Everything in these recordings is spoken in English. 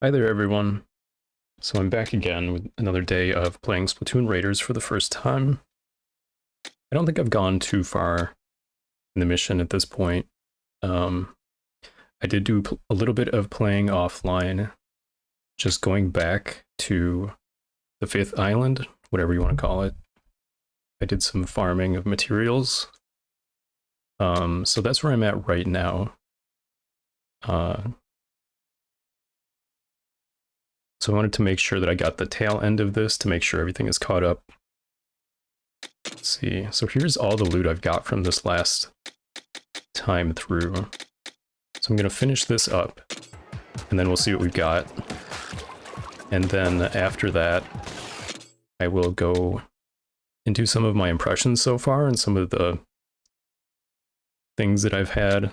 Hi there, everyone. So I'm back again with another day of playing Splatoon Raiders for the first time. I don't think I've gone too far in the mission at this point. I did do a little bit of playing offline, just going back to the 5th island, whatever you want to call it. I did some farming of materials. So that's where I'm at right now. So I wanted to make sure that I got the tail end of this to make sure everything is caught up. Let's see. So here's all the loot I've got from this last time through. So I'm going to finish this up, and then we'll see what we've got. And then after that, I will go into some of my impressions so far and some of the things that I've had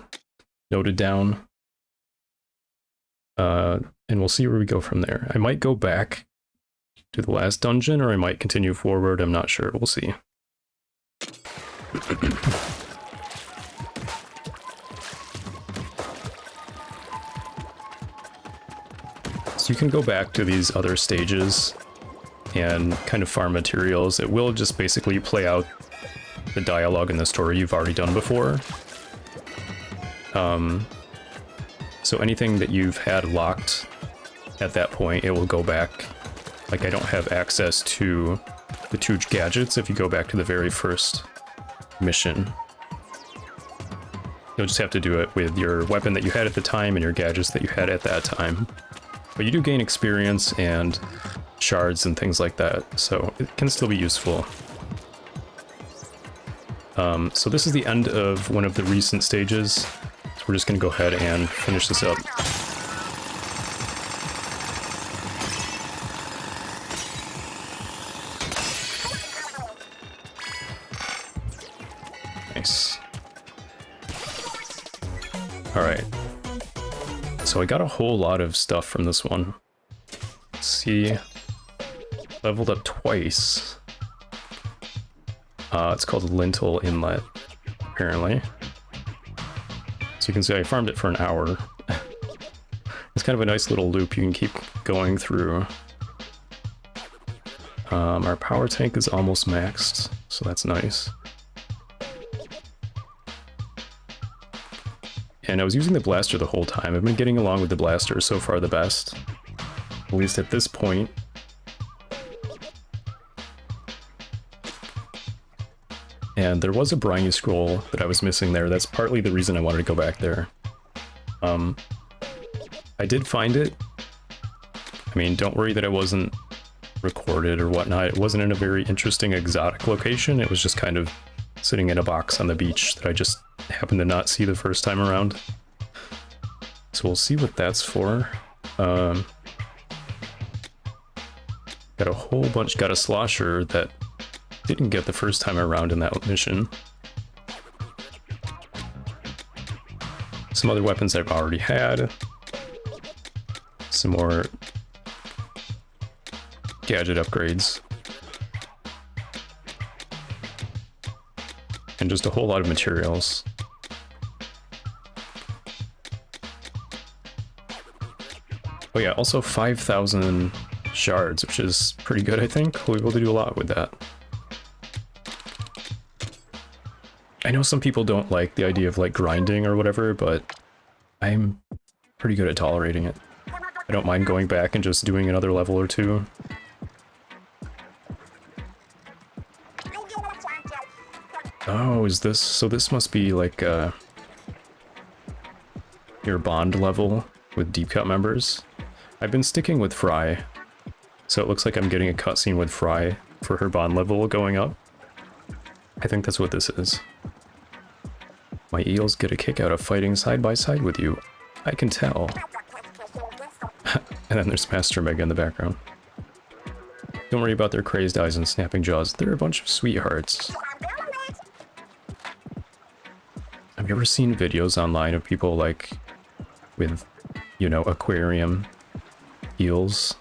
noted down. And we'll see where we go from there. I might go back to the last dungeon, or I might continue forward. I'm not sure. We'll see. So you can go back to these other stages and kind of farm materials. It will just basically play out the dialogue in the story you've already done before. So anything that you've had locked at that point, it will go back. Like, I don't have access to the 2 gadgets if you go back to the very first mission. You'll just have to do it with your weapon that you had at the time and your gadgets that you had at that time. But you do gain experience and shards and things like that, so it can still be useful. So this is the end of one of the recent stages. So we're just going to go ahead and finish this up. Nice. Alright. So I got a whole lot of stuff from this one. Let's see. Leveled up twice. It's called Lintel Inlet, apparently. So you can see I farmed it for an hour. It's kind of a nice little loop you can keep going through. Our power tank is almost maxed, so that's nice. And I was using the blaster the whole time. I've been getting along with the blaster so far the best. At least at this point. And there was a briny scroll that I was missing there. That's partly the reason I wanted to go back there. I did find it. I mean, don't worry that it wasn't recorded or whatnot. It wasn't in a very interesting exotic location. It was just kind of sitting in a box on the beach that I just happened to not see the first time around. So we'll see what that's for. Got a whole bunch, got a slosher that didn't get the first time around in that mission. Some other weapons I've already had. Some more gadget upgrades. And just a whole lot of materials. Oh yeah, also 5,000 shards, which is pretty good, I think. We'll be able to do a lot with that. I know some people don't like the idea of like grinding or whatever, but I'm pretty good at tolerating it. I don't mind going back and just doing another level or 2. Oh, is this... So this must be like your bond level with deep cut members. I've been sticking with Fry, so it looks like I'm getting a cutscene with Fry for her bond level going up. I think that's what this is. My eels get a kick out of fighting side by side with you. I can tell. And then there's Master Mega in the background. Don't worry about their crazed eyes and snapping jaws. They're a bunch of sweethearts. Have you ever seen videos online of people like with, you know, aquarium eels?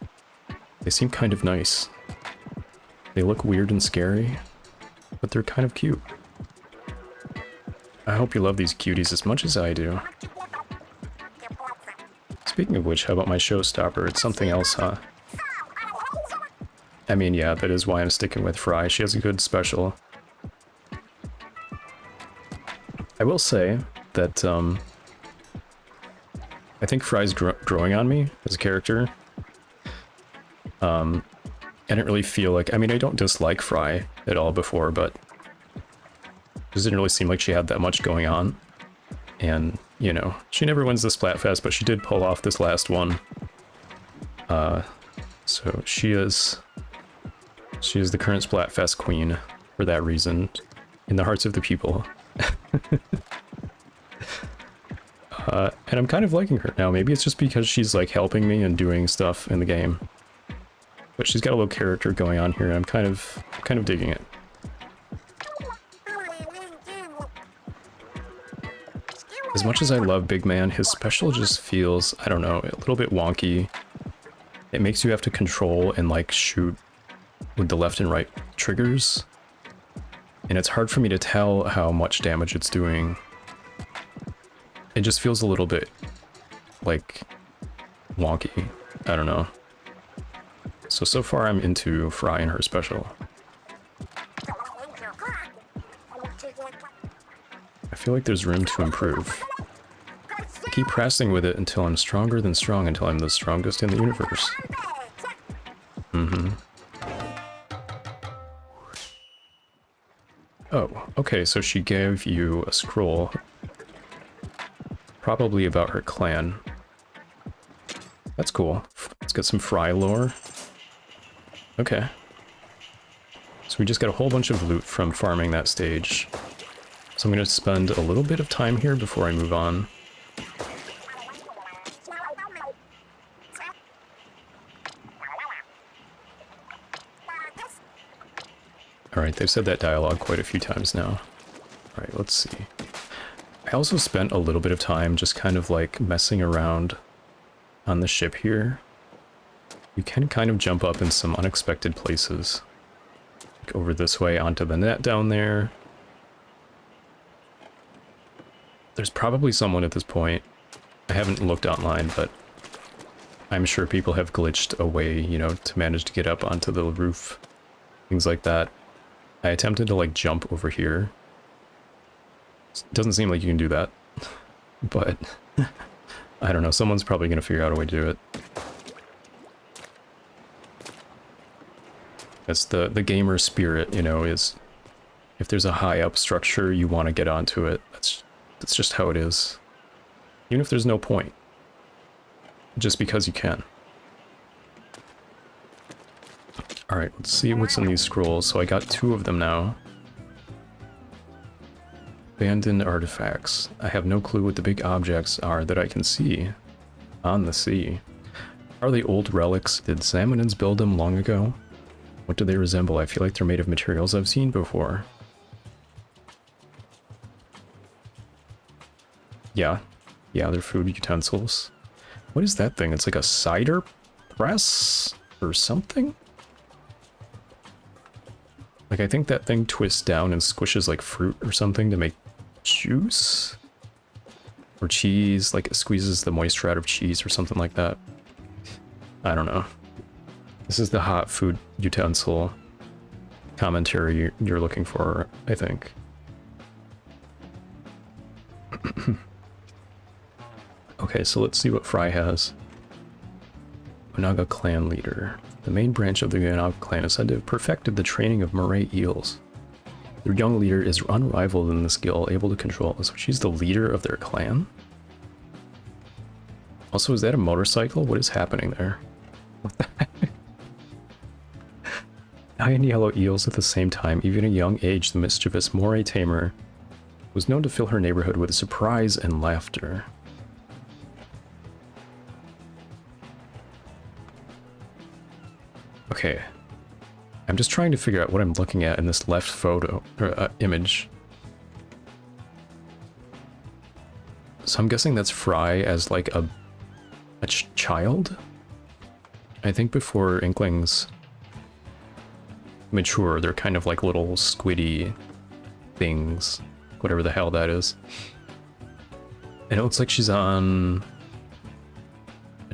They seem kind of nice. They look weird and scary, but they're kind of cute. I hope you love these cuties as much as I do. Speaking of which, how about my showstopper? It's something else, huh? I mean, yeah, that is why I'm sticking with Fry. She has a good special. I will say that, I think Fry's growing on me as a character. I didn't really feel like... I mean, I don't dislike Fry at all before, but... it didn't really seem like she had that much going on. And, you know, she never wins the Splatfest, but she did pull off this last one. So she is the current Splatfest queen for that reason, in the hearts of the people. And I'm kind of liking her now. Maybe it's just because she's like helping me and doing stuff in the game. But she's got a little character going on here, and I'm kind of digging it. As much as I love Big Man, his special just feels, I don't know, a little bit wonky. It makes you have to control and like shoot with the left and right triggers. And it's hard for me to tell how much damage it's doing. It just feels a little bit like wonky. I don't know. So far I'm into Fry and her special. I feel like there's room to improve. I keep pressing with it until I'm stronger than strong, until I'm the strongest in the universe. Oh, okay, so she gave you a scroll. Probably about her clan. That's cool. Let's get some Fry lore. Okay. So we just got a whole bunch of loot from farming that stage. So I'm going to spend a little bit of time here before I move on. Alright, they've said that dialogue quite a few times now. Alright, let's see. I also spent a little bit of time just kind of like messing around on the ship here. You can kind of jump up in some unexpected places. Like over this way onto the net down there. There's probably someone at this point. I haven't looked online, but I'm sure people have glitched away, you know, to manage to get up onto the roof. Things like that. I attempted to like jump over here. It doesn't seem like you can do that. But I don't know, someone's probably going to figure out a way to do it. That's the gamer spirit, you know, is if there's a high up structure, you want to get onto it. That's just how it is. Even if there's no point. Just because you can. Alright, let's see what's in these scrolls. So I got 2 of them now. Abandoned artifacts. I have no clue what the big objects are that I can see on the sea. Are they old relics? Did Salmonids build them long ago? What do they resemble? I feel like they're made of materials I've seen before. Yeah, they're food utensils. What is that thing? It's like a cider press or something? Like, I think that thing twists down and squishes like fruit or something to make juice? Or cheese, like it squeezes the moisture out of cheese or something like that. I don't know. This is the hot food utensil commentary you're looking for, I think. Okay, so let's see what Fry has. Onaga clan leader. The main branch of the Onaga clan is said to have perfected the training of moray eels. Their young leader is unrivaled in the skill, able to control. So she's the leader of their clan? Also, is that a motorcycle? What is happening there? What the heck? 9 yellow eels at the same time. Even at a young age, the mischievous moray tamer was known to fill her neighborhood with surprise and laughter. Okay. I'm just trying to figure out what I'm looking at in this left photo, or image. So I'm guessing that's Fry as like a child? I think before Inklings mature, they're kind of like little squiddy things. Whatever the hell that is. And it looks like she's on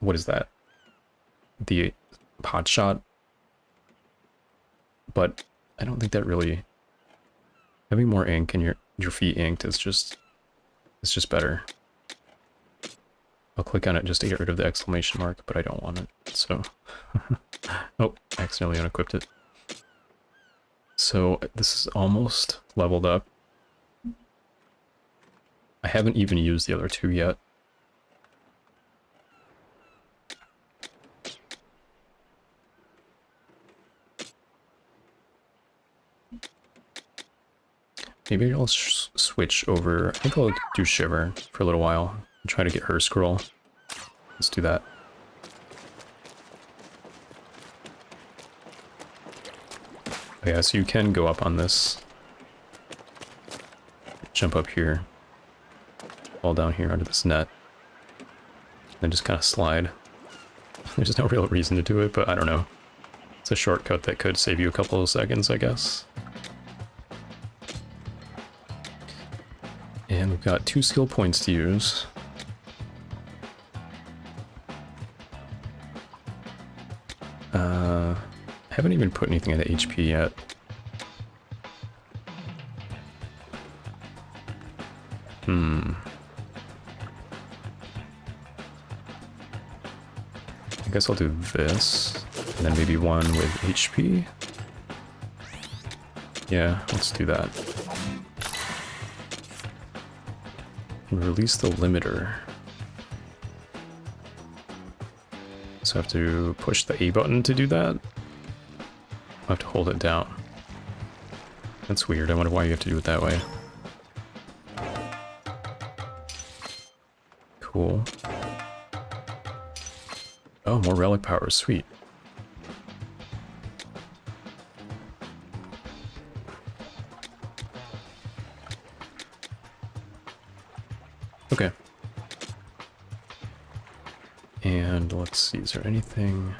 what is that? The pot shot. But I don't think that really, having more ink and your feet inked is just, it's just better. I'll click on it just to get rid of the exclamation mark, but I don't want it, so. Oh, accidentally unequipped it. So this is almost leveled up. I haven't even used the other two yet. Maybe I'll switch over. I think I'll do Shiver for a little while and try to get her scroll. Let's do that. Oh yeah, so you can go up on this. Jump up here. Fall down here under this net. And just kind of slide. There's no real reason to do it, but I don't know. It's a shortcut that could save you a couple of seconds, I guess. And we've got 2 skill points to use. Haven't even put anything into HP yet. I guess I'll do this, and then maybe one with HP. Yeah, let's do that. And release the limiter. So I have to push the A button to do that. I have to hold it down. That's weird. I wonder why you have to do it that way. Cool. Oh, more relic power. Sweet. Okay. And let's see, is there anything...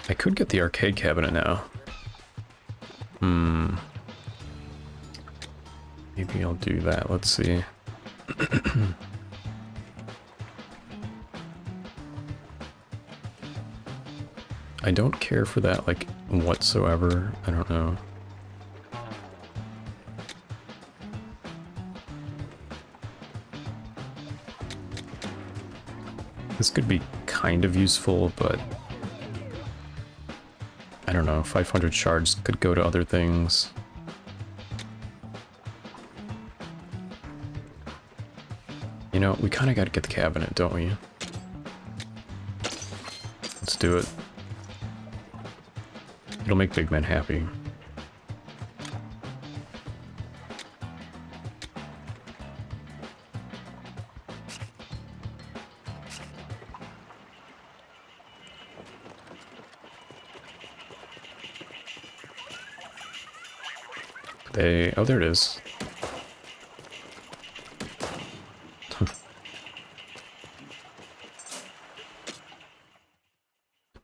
I could get the arcade cabinet now. Maybe I'll do that. Let's see. I don't care for that, like, whatsoever. I don't know. This could be kind of useful, but... I don't know, 500 shards could go to other things. You know, we kind of got to get the cabinet, don't we? Let's do it. It'll make Big Man happy. Oh, there it is.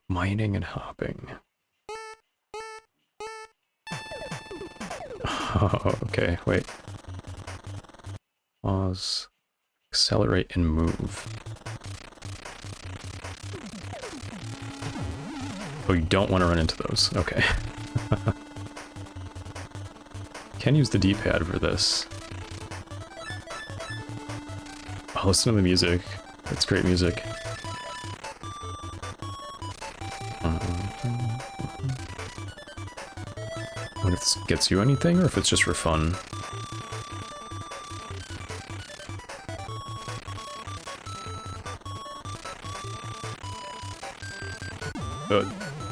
Mining and hopping. Oh, okay, wait. Pause. Accelerate and move. Oh, you don't want to run into those. Okay. Can use the D-pad for this. Oh, listen to the music. That's great music. I wonder if this gets you anything, or if it's just for fun.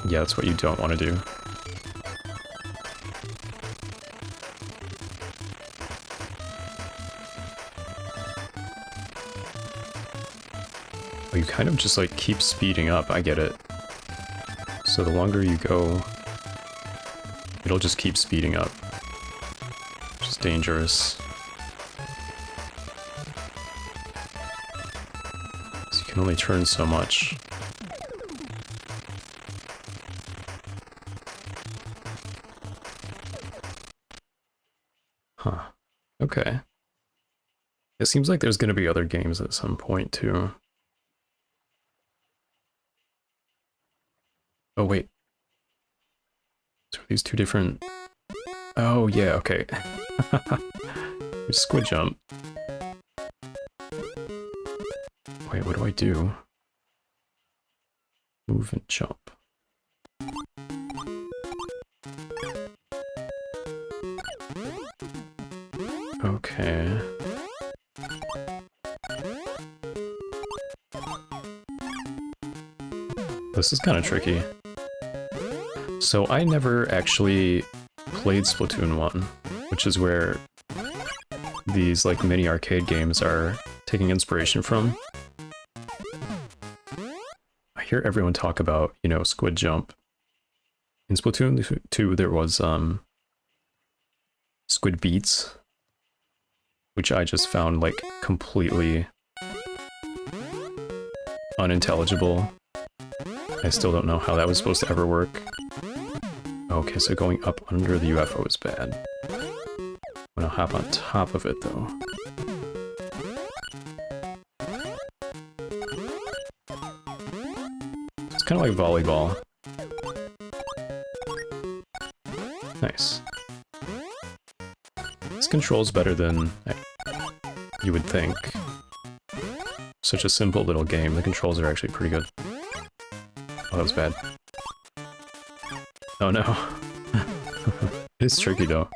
Yeah, that's what you don't want to do. Oh, you kind of just like keep speeding up, I get it. So the longer you go, it'll just keep speeding up. Which is dangerous. So you can only turn so much. Huh. Okay. It seems like there's going to be other games at some point, too. Oh, wait. So are these two different... Oh, yeah, okay. There's Squid Jump. Wait, what do I do? Move and jump. Okay. This is kind of tricky. So I never actually played Splatoon 1, which is where these like mini arcade games are taking inspiration from. I hear everyone talk about, you know, Squid Jump. In Splatoon 2 there was Squid Beats, which I just found like completely unintelligible. I still don't know how that was supposed to ever work. Okay, so going up under the UFO is bad. I'm gonna hop on top of it though. It's kind of like volleyball. Nice. This controls better than you would think. Such a simple little game, the controls are actually pretty good. Oh, that was bad. Oh no. It's tricky though.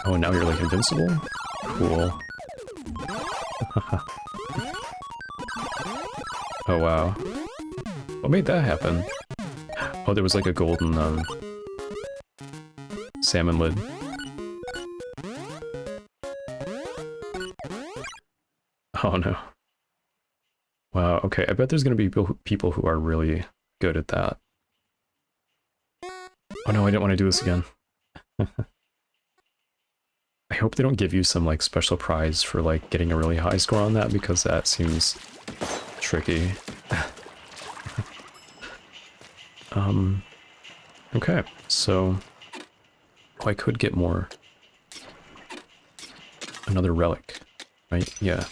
Oh, and now you're like invincible? Cool. Oh wow. What made that happen? Oh, there was like a golden salmon lid. Oh no. Wow, okay, I bet there's gonna be people who are really good at that. Oh no, I didn't want to do this again. I hope they don't give you some like special prize for like getting a really high score on that, because that seems tricky. Okay, so I could get more. Another relic, right? Yeah.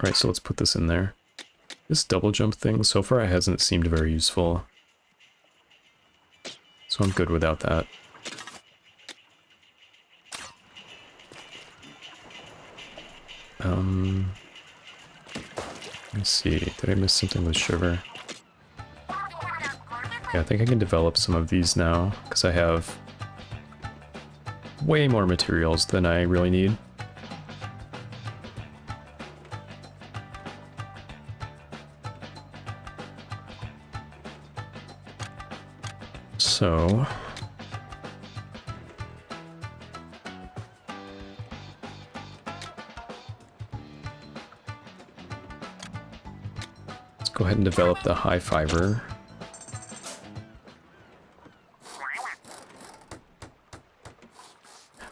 Alright, so let's put this in there. This double jump thing, so far it hasn't seemed very useful. So I'm good without that. Let's see, did I miss something with sugar? Yeah, I think I can develop some of these now, because I have way more materials than I really need. So... let's go ahead and develop the high fiber.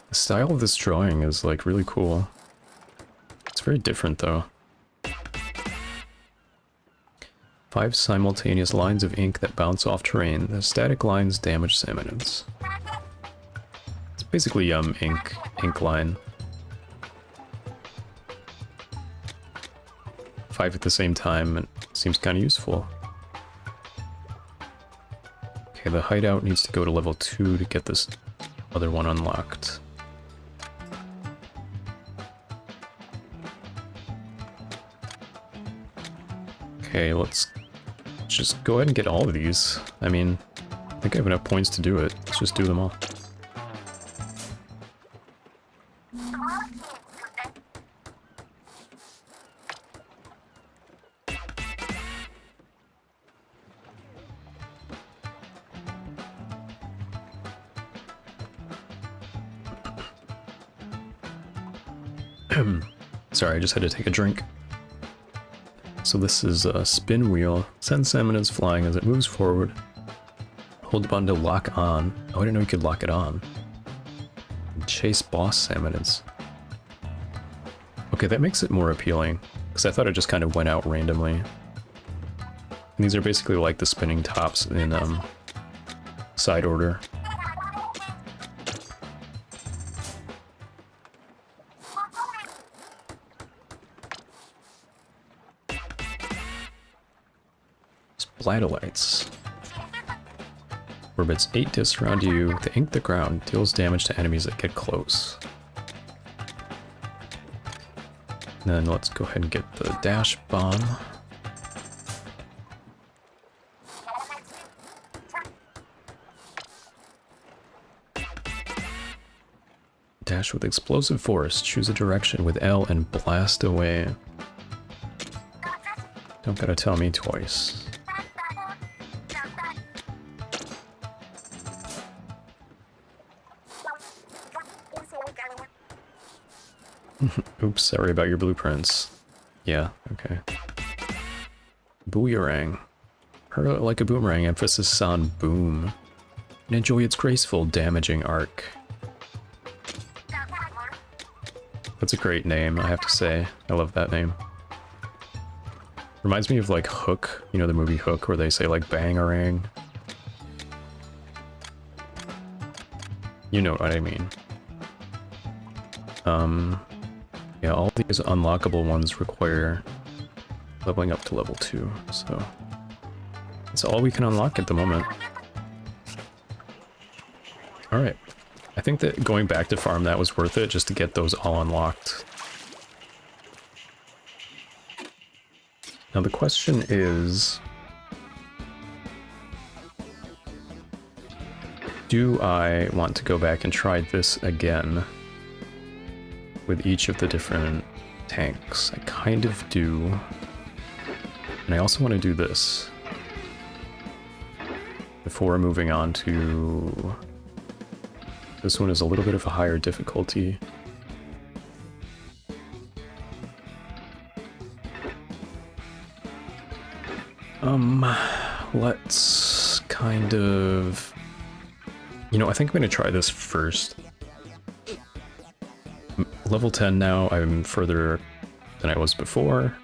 The style of this drawing is like really cool. It's very different though. 5 simultaneous lines of ink that bounce off terrain. The static lines damage salmonids. It's basically ink line. 5 at the same time, and it seems kind of useful. Okay, the hideout needs to go to level 2 to get this other one unlocked. Okay, let's just go ahead and get all of these. I mean, I think I have enough points to do it. Let's just do them all. Sorry, I just had to take a drink. So this is a spin wheel. Sends salmonids flying as it moves forward. Hold the button to lock on. Oh, I didn't know you could lock it on. Chase boss salmonids. Okay, that makes it more appealing, because I thought it just kind of went out randomly. And these are basically like the spinning tops in side order. Splatolites. Orbits 8 discs around you. They ink the ground. Deals damage to enemies that get close. And then let's go ahead and get the dash bomb. Dash with explosive force. Choose a direction with L and blast away. Don't gotta tell me twice. Oops, sorry about your blueprints. Yeah, okay. Boomerang. Hurl it like a boomerang, emphasis on boom. And enjoy its graceful, damaging arc. That's a great name, I have to say. I love that name. Reminds me of like Hook, you know the movie Hook where they say like bangarang. You know what I mean. Yeah, all these unlockable ones require leveling up to level 2, so that's all we can unlock at the moment. Alright, I think that going back to farm that was worth it just to get those all unlocked. Now the question is, do I want to go back and try this again with each of the different tanks? I kind of do. And I also want to do this before moving on to... This one is a little bit of a higher difficulty. Let's kind of... You know, I think I'm going to try this first. Level 10 now, I'm further than I was before.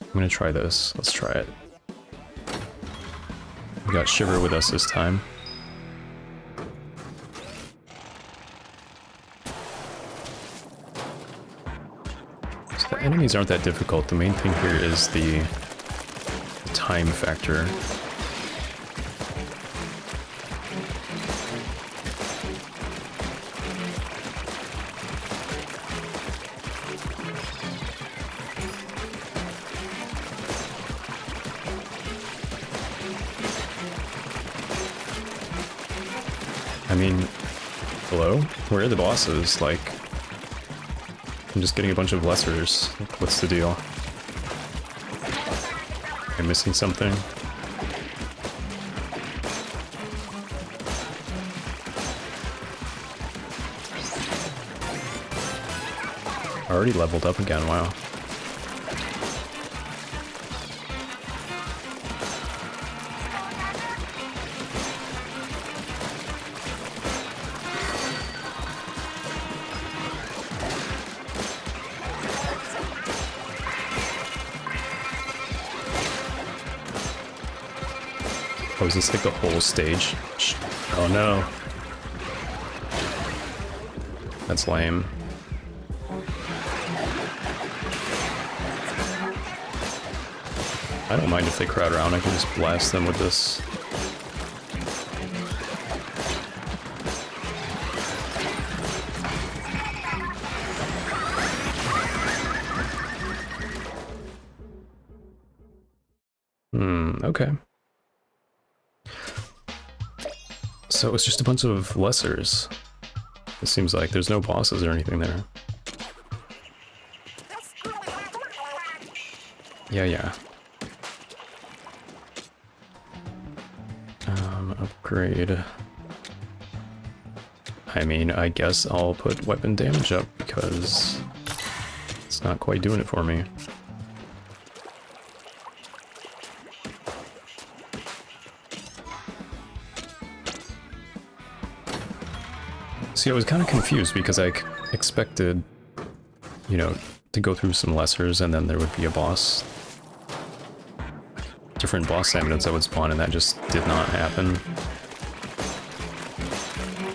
I'm going to try this. Let's try it. We got Shiver with us this time. So the enemies aren't that difficult. The main thing here is the time factor. I mean, hello? Where are the bosses? Like, I'm just getting a bunch of lessers. Like, what's the deal? Am I missing something? Already leveled up again, wow. Oh, is this like the whole stage? Oh no. That's lame. I don't mind if they crowd around, I can just blast them with this. Okay. So it's just a bunch of lessers. It seems like there's no bosses or anything there. Yeah. Upgrade. I mean, I guess I'll put weapon damage up because it's not quite doing it for me. See, I was kind of confused because I expected, you know, to go through some lessers and then there would be a boss. Different boss evidence that would spawn, and that just did not happen.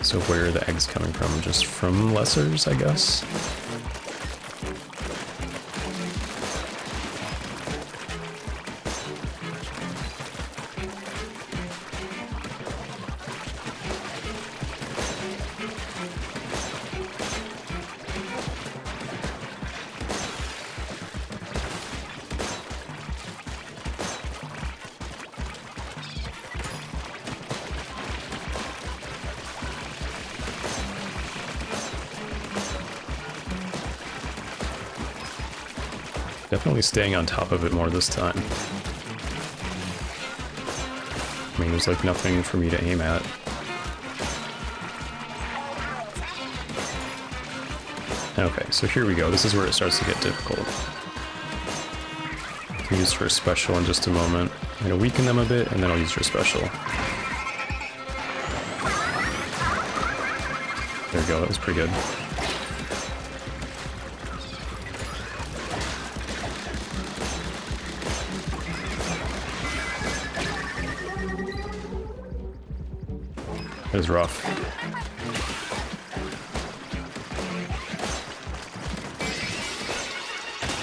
So where are the eggs coming from? Just from lessers, I guess? Definitely staying on top of it more this time. I mean, there's like nothing for me to aim at. Okay, so here we go. This is where it starts to get difficult. I'll use her special in just a moment. I'm gonna weaken them a bit, and then I'll use her special. There we go, that was pretty good. It was rough.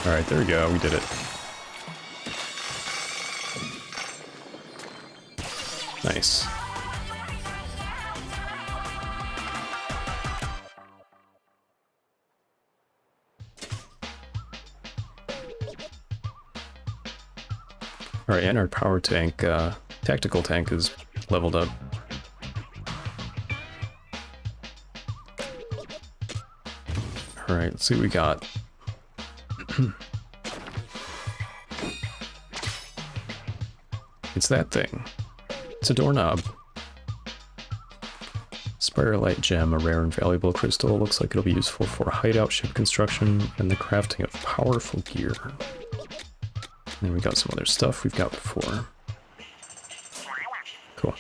Alright, there we go, we did it. Nice. Alright, and our power tank, tactical tank is leveled up. Alright, let's see what we got. It's that thing. It's a doorknob. Spiralite gem, a rare and valuable crystal. Looks like it'll be useful for hideout ship construction and the crafting of powerful gear. And then we got some other stuff we've got before. Cool.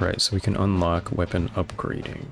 Alright, so we can unlock weapon upgrading.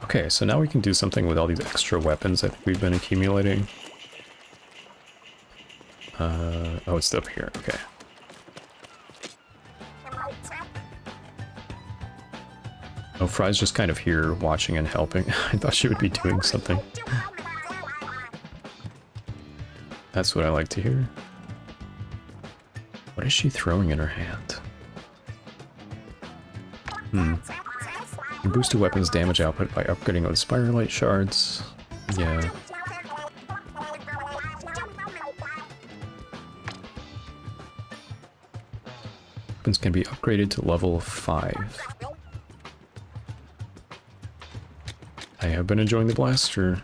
Okay, so now we can do something with all these extra weapons that we've been accumulating. Oh, it's up here, okay. Oh, Fry's just kind of here watching and helping. I thought she would be doing something. That's what I like to hear. What is she throwing in her hand? You boost a weapon's damage output by upgrading with Spiralite shards. Yeah. Weapons can be upgraded to level 5. I have been enjoying the blaster.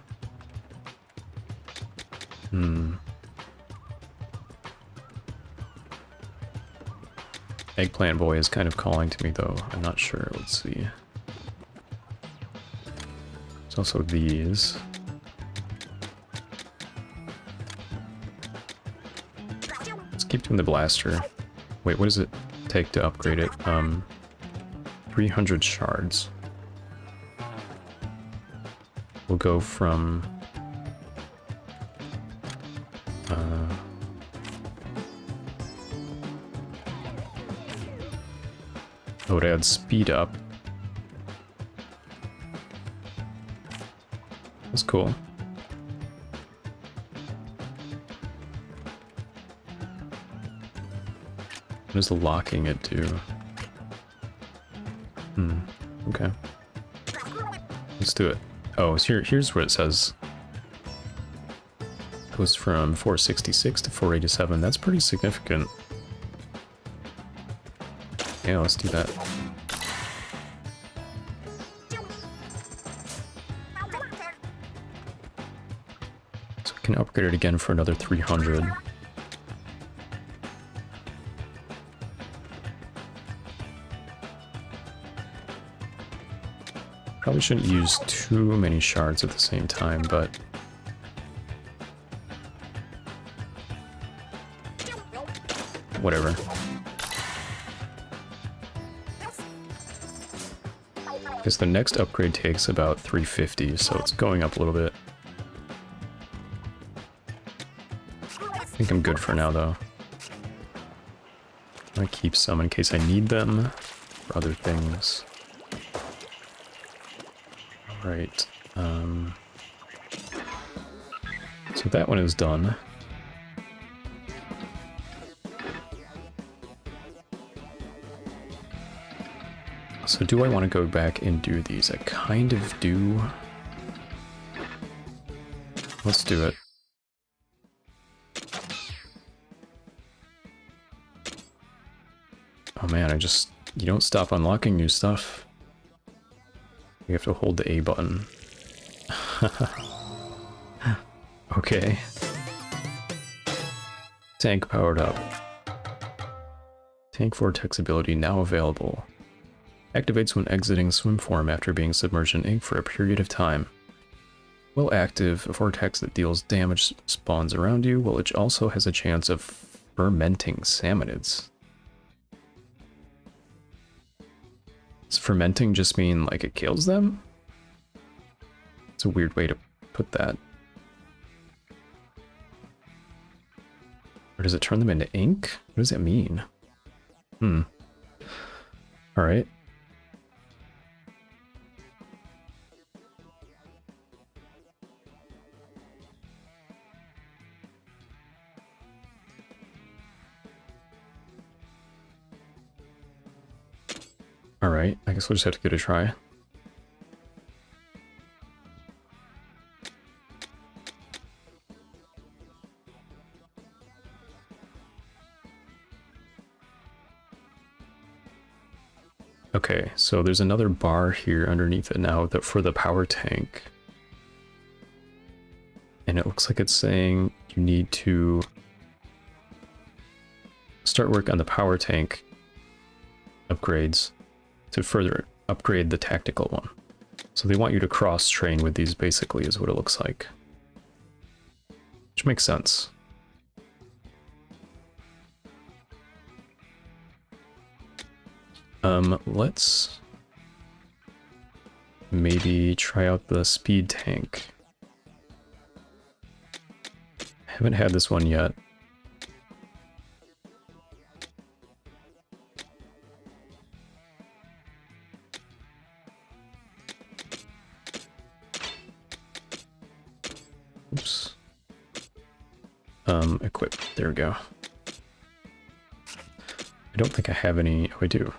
Eggplant Boy is kind of calling to me though. I'm not sure. Let's see. There's also these. Let's keep doing the blaster. Wait, what does it take to upgrade it? 300 shards. We'll go from oh, it adds speed up. That's cool. does the locking it do? Okay. Let's do it. Oh, here's what it says. It goes from 466 to 487. That's pretty significant. Yeah, let's do that. So we can upgrade it again for another 300. Probably shouldn't use too many shards at the same time, but whatever. Because the next upgrade takes about 350, so it's going up a little bit. I think I'm good for now, though. I'm gonna keep some in case I need them for other things. Right. So that one is done. So do I want to go back and do these? I kind of do. Let's do it. Oh man, you don't stop unlocking new stuff. You have to hold the A button. Okay. Tank powered up. Tank vortex ability now available. Activates when exiting swim form after being submerged in ink for a period of time. While active, a vortex that deals damage spawns around you, while it also has a chance of fermenting salmonids. Does fermenting just mean like it kills them? It's a weird way to put that. Or does it turn them into ink? What does that mean? Alright. Alright, I guess we'll just have to give it a try. Okay, so there's another bar here underneath it now that for the power tank. And it looks like it's saying you need to start work on the power tank upgrades to further upgrade the tactical one. So they want you to cross-train with these, basically, is what it looks like. Which makes sense. Let's maybe try out the speed tank. I haven't had this one yet. Oops. Equip. There we go. I don't think I have any. Oh, I do.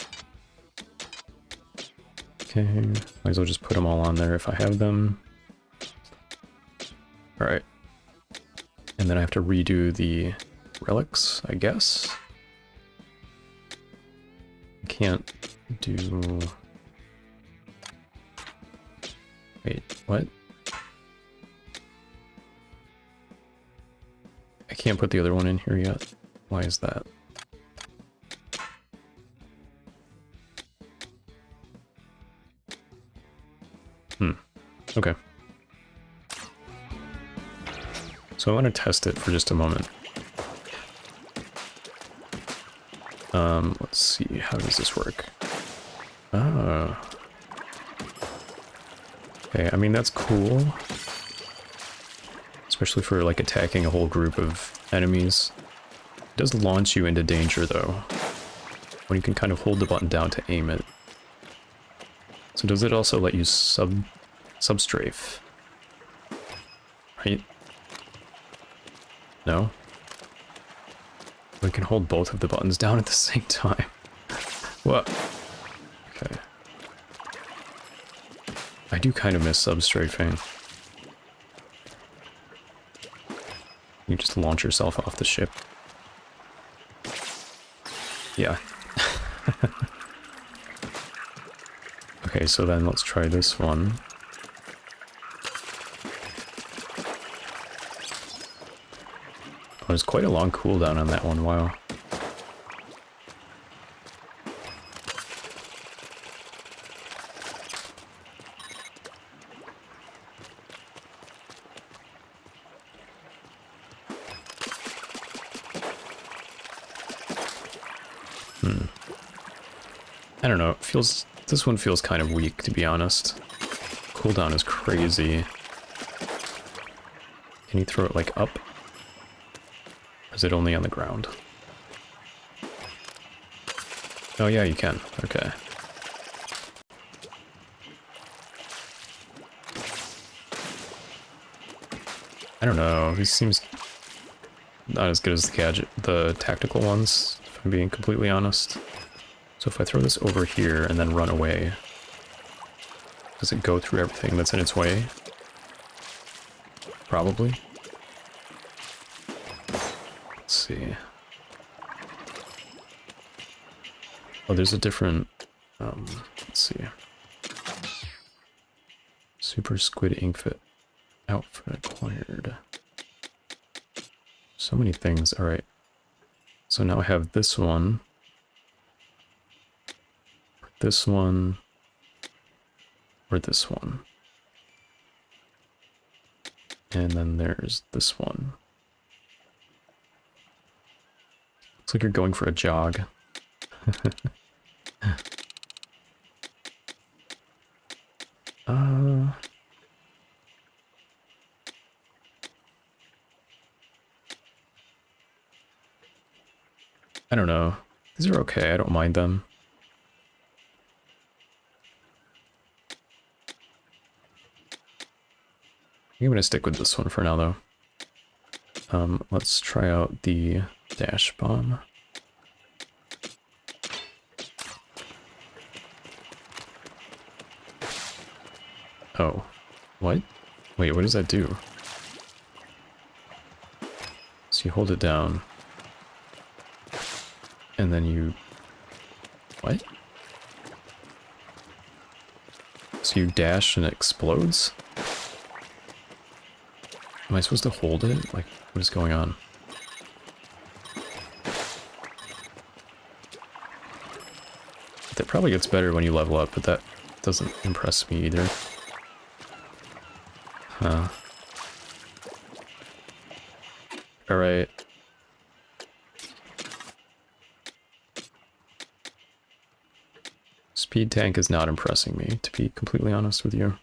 Okay, might as well just put them all on there if I have them. Alright. And then I have to redo the relics, I guess. I can't do... Wait, what? I can't put the other one in here yet. Why is that? Okay. So I want to test it for just a moment. Let's see, how does this work? Ah. Okay, I mean, that's cool. Especially for, like, attacking a whole group of enemies. It does launch you into danger, though. When you can kind of hold the button down to aim it. So does it also let you substrafe? Right? No? We can hold both of the buttons down at the same time. What? Okay. I do kind of miss substrafing. You just launch yourself off the ship. Yeah. Okay, so then let's try this one. Oh, there's quite a long cooldown on that one, wow. I don't know, it feels... This one feels kind of weak, to be honest. Cooldown is crazy. Can you throw it, like, up? Or is it only on the ground? Oh yeah, you can. Okay. I don't know, he seems not as good as the tactical ones, if I'm being completely honest. So if I throw this over here and then run away, does it go through everything that's in its way? Probably. Let's see. Oh, there's a different, let's see. Super Squid Inkfit outfit acquired. So many things, alright. So now I have this one. This one, or this one. And then there's this one. Looks like you're going for a jog. I don't know. These are okay, I don't mind them. I'm gonna stick with this one for now, though. Let's try out the dash bomb. Oh, what? Wait, what does that do? So you hold it down, and then you... What? So you dash and it explodes? Am I supposed to hold it? Like, what is going on? That probably gets better when you level up, but that doesn't impress me either. Huh. Alright. Speed tank is not impressing me, to be completely honest with you.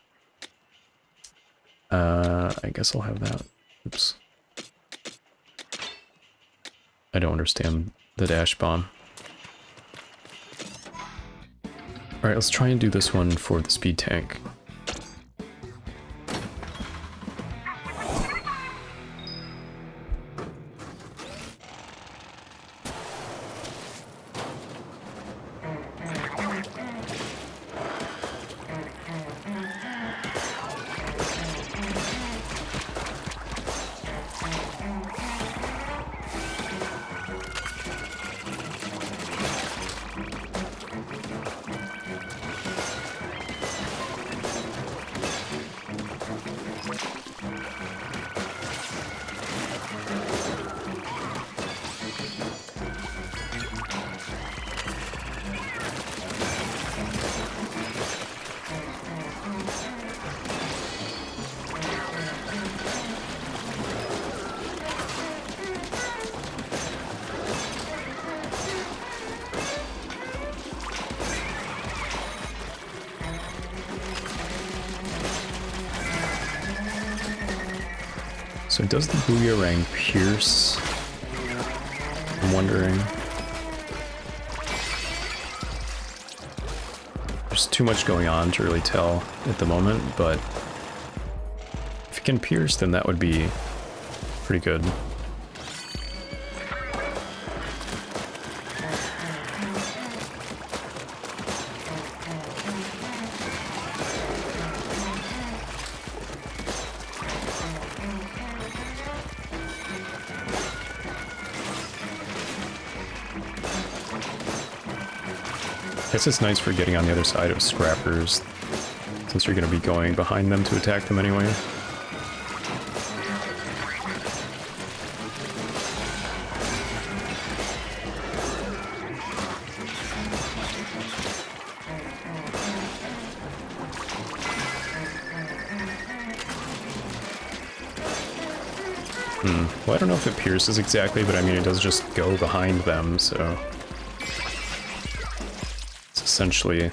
I guess I'll have that. Oops. I don't understand the dash bomb. Alright, let's try and do this one for the speed tank. So does the boomerang pierce? I'm wondering. There's too much going on to really tell at the moment, but if it can pierce, then that would be pretty good. guess it's nice for getting on the other side of scrappers, since you're going to be going behind them to attack them anyway. Well, I don't know if it pierces exactly, but I mean, it does just go behind them, so... It's essentially...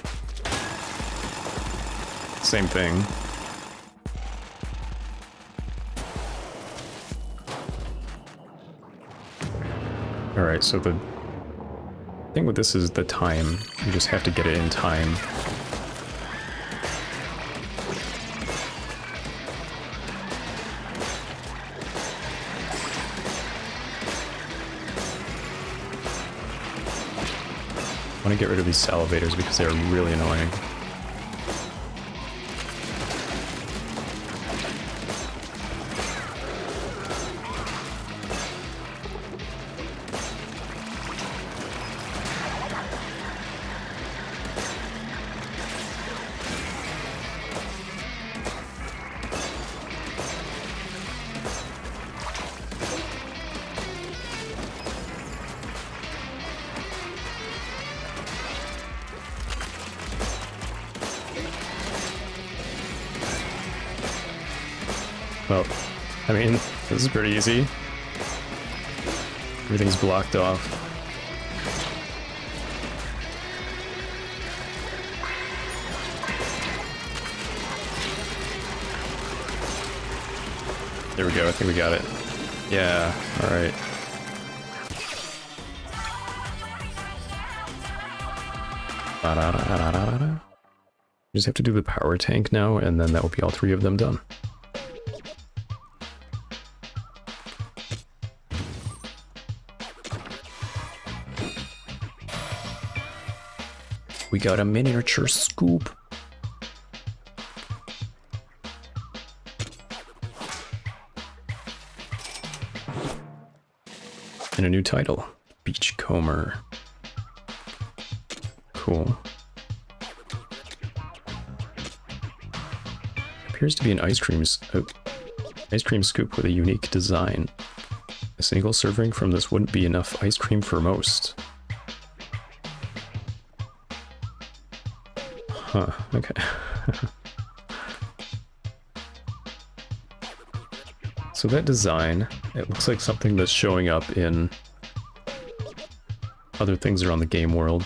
the same thing. Alright, so the thing with this is the time. You just have to get it in time. I want to get rid of these salivators because they're really annoying. Well, I mean, this is pretty easy. Everything's blocked off. There we go, I think we got it. Yeah, alright. We just have to do the power tank now, and then that will be all three of them done. We got a miniature scoop. And a new title, Beachcomber. Cool. Appears to be an ice cream scoop with a unique design. A single serving from this wouldn't be enough ice cream for most. Huh, okay. So that design, it looks like something that's showing up in other things around the game world.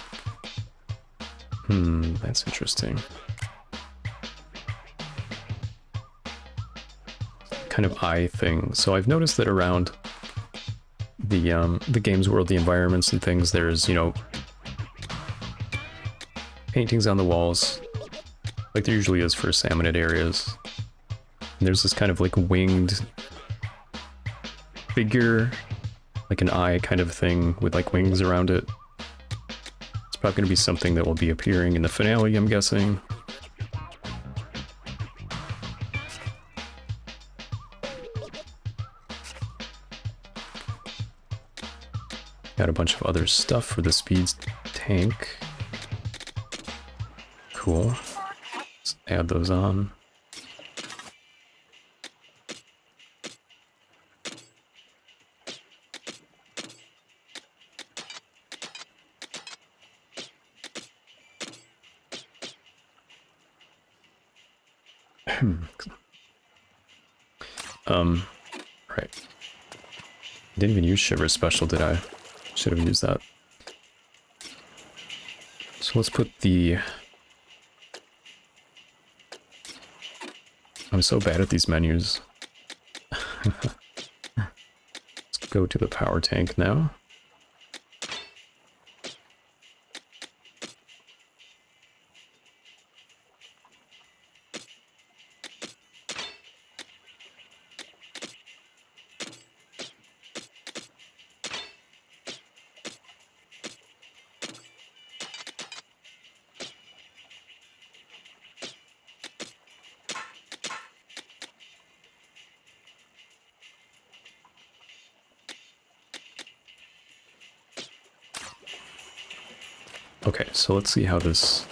That's interesting. Kind of eye thing. So I've noticed that around the games world, the environments and things, there's, you know, paintings on the walls, like there usually is for salmonid areas. And there's this kind of like winged figure, like an eye kind of thing with like wings around it. It's probably going to be something that will be appearing in the finale, I'm guessing. Got a bunch of other stuff for the speed tank. Cool. Let's add those on. Right. Didn't even use Shiver's special, did I? Should have used that. So let's put the... I'm so bad at these menus. Let's go to the power tank now. Okay, so let's see how this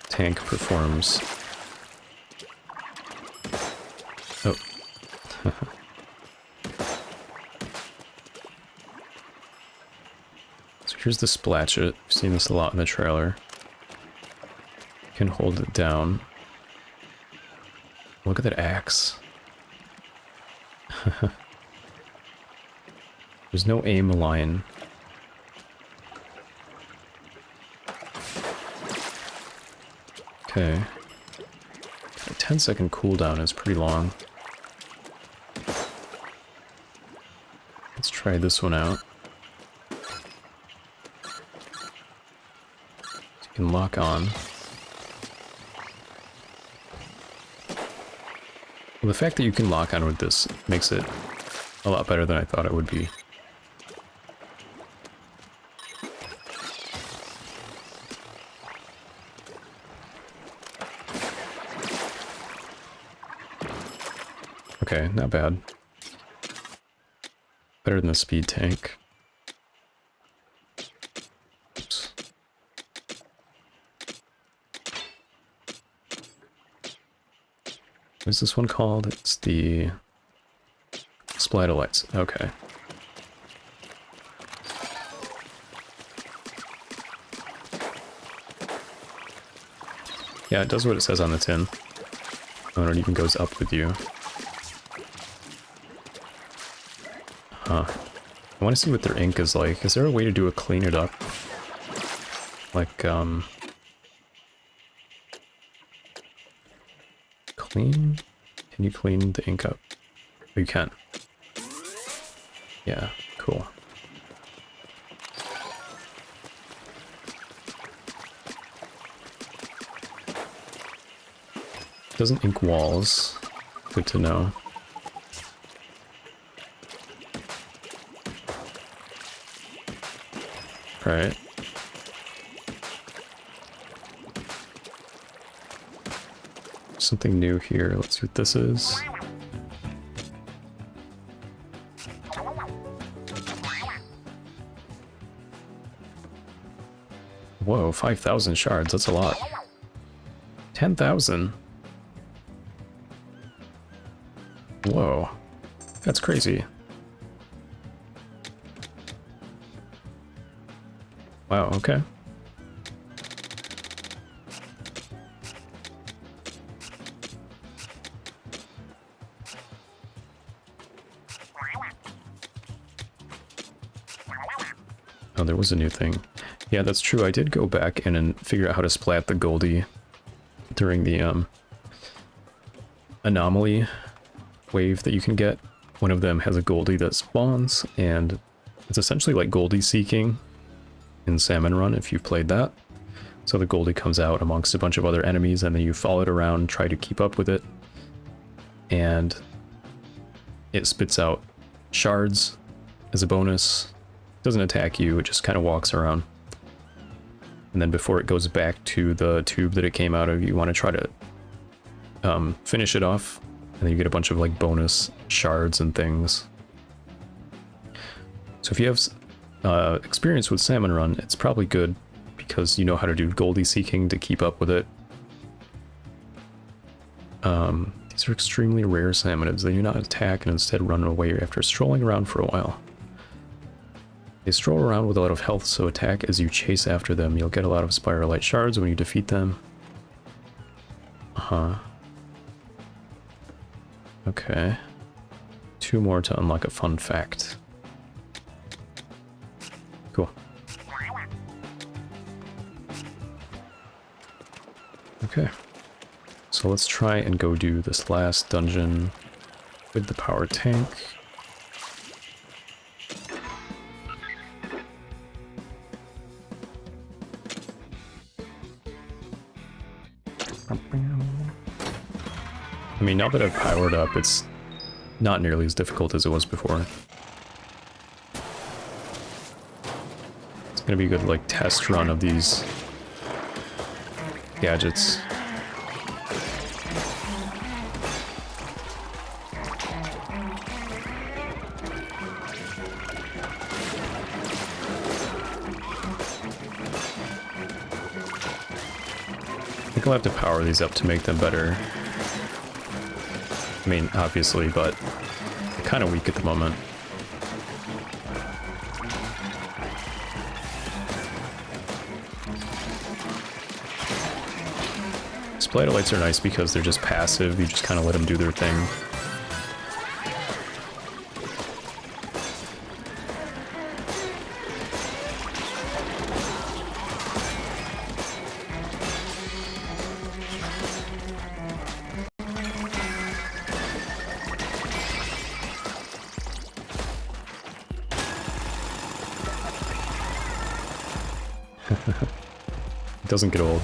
tank performs. Oh. So here's the splatchet. I've seen this a lot in the trailer. You can hold it down. Look at that axe. There's no aim line. Okay. A 10-second cooldown is pretty long. Let's try this one out. So you can lock on. Well, the fact that you can lock on with this makes it a lot better than I thought it would be. Okay, not bad. Better than the speed tank. Oops. What is this one called? It's the Splatolites. Okay. Yeah, it does what it says on the tin. Oh, and it even goes up with you. Huh. I want to see what their ink is like. Is there a way to do a clean it up? Like, clean? Can you clean the ink up? Oh, you can. Yeah, cool. Doesn't ink walls. Good to know. Right. Something new here. Let's see what this is. Whoa, 5,000 shards. That's a lot. 10,000. Whoa. That's crazy. Wow, okay. Oh, there was a new thing. Yeah, that's true. I did go back in and figure out how to splat the Goldie during the anomaly wave that you can get. One of them has a Goldie that spawns, and it's essentially like Goldie seeking in Salmon Run, if you've played that. So the Goldie comes out amongst a bunch of other enemies, and then you follow it around, try to keep up with it, and it spits out shards as a bonus. It doesn't attack you, it just kind of walks around. And then before it goes back to the tube that it came out of, you want to try to finish it off, and then you get a bunch of like bonus shards and things. So if you have experience with Salmon Run, it's probably good because you know how to do Goldie seeking to keep up with it. These are extremely rare salmonids. They do not attack and instead run away after strolling around for a while. They stroll around with a lot of health, so attack as you chase after them. You'll get a lot of Spiralite shards when you defeat them. Uh-huh. Okay. 2 more to unlock a fun fact. Cool. Okay. So let's try and go do this last dungeon with the power tank. I mean, now that I've powered up, it's not nearly as difficult as it was before. It's gonna be a good, like, test run of these gadgets. think I'll have to power these up to make them better. I mean, obviously, but they're kind of weak at the moment. Splatolytes are nice because they're just passive, you just kind of let them do their thing. It doesn't get old.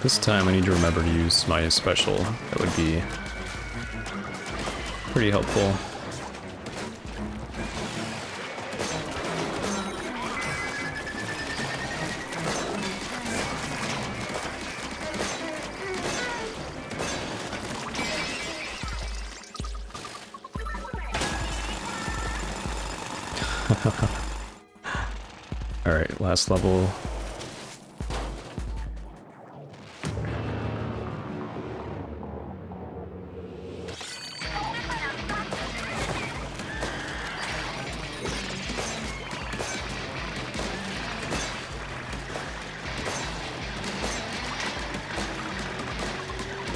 This time I need to remember to use my special. That would be pretty helpful. Alright, last level.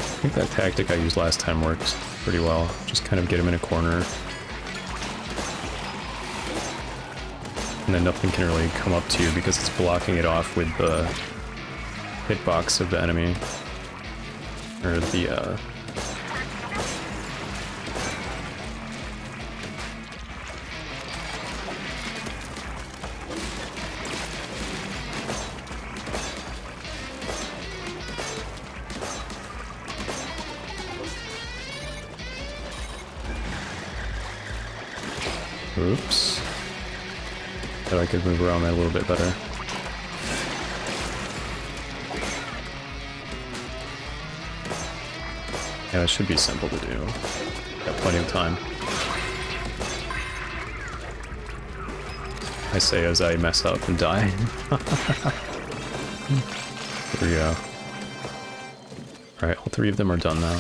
I think that tactic I used last time works pretty well. Just kind of get him in a corner. And then nothing can really come up to you because it's blocking it off with the hitbox of the enemy. Or the, Oops. Thought I could move around that a little bit better. Yeah, that should be simple to do. Got plenty of time. I say as I mess up and die. There we go. Alright, all three of them are done now.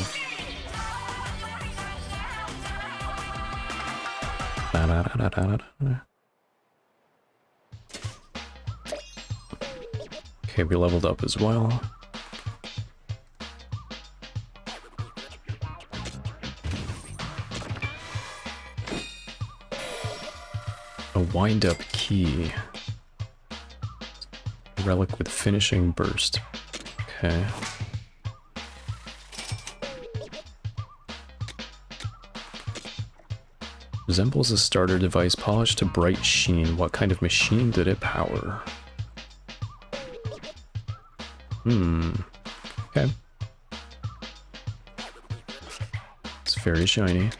Okay, we leveled up as well. A wind-up key. Relic with finishing burst. Okay. Resembles a starter device polished to bright sheen. What kind of machine did it power? Okay. It's very shiny.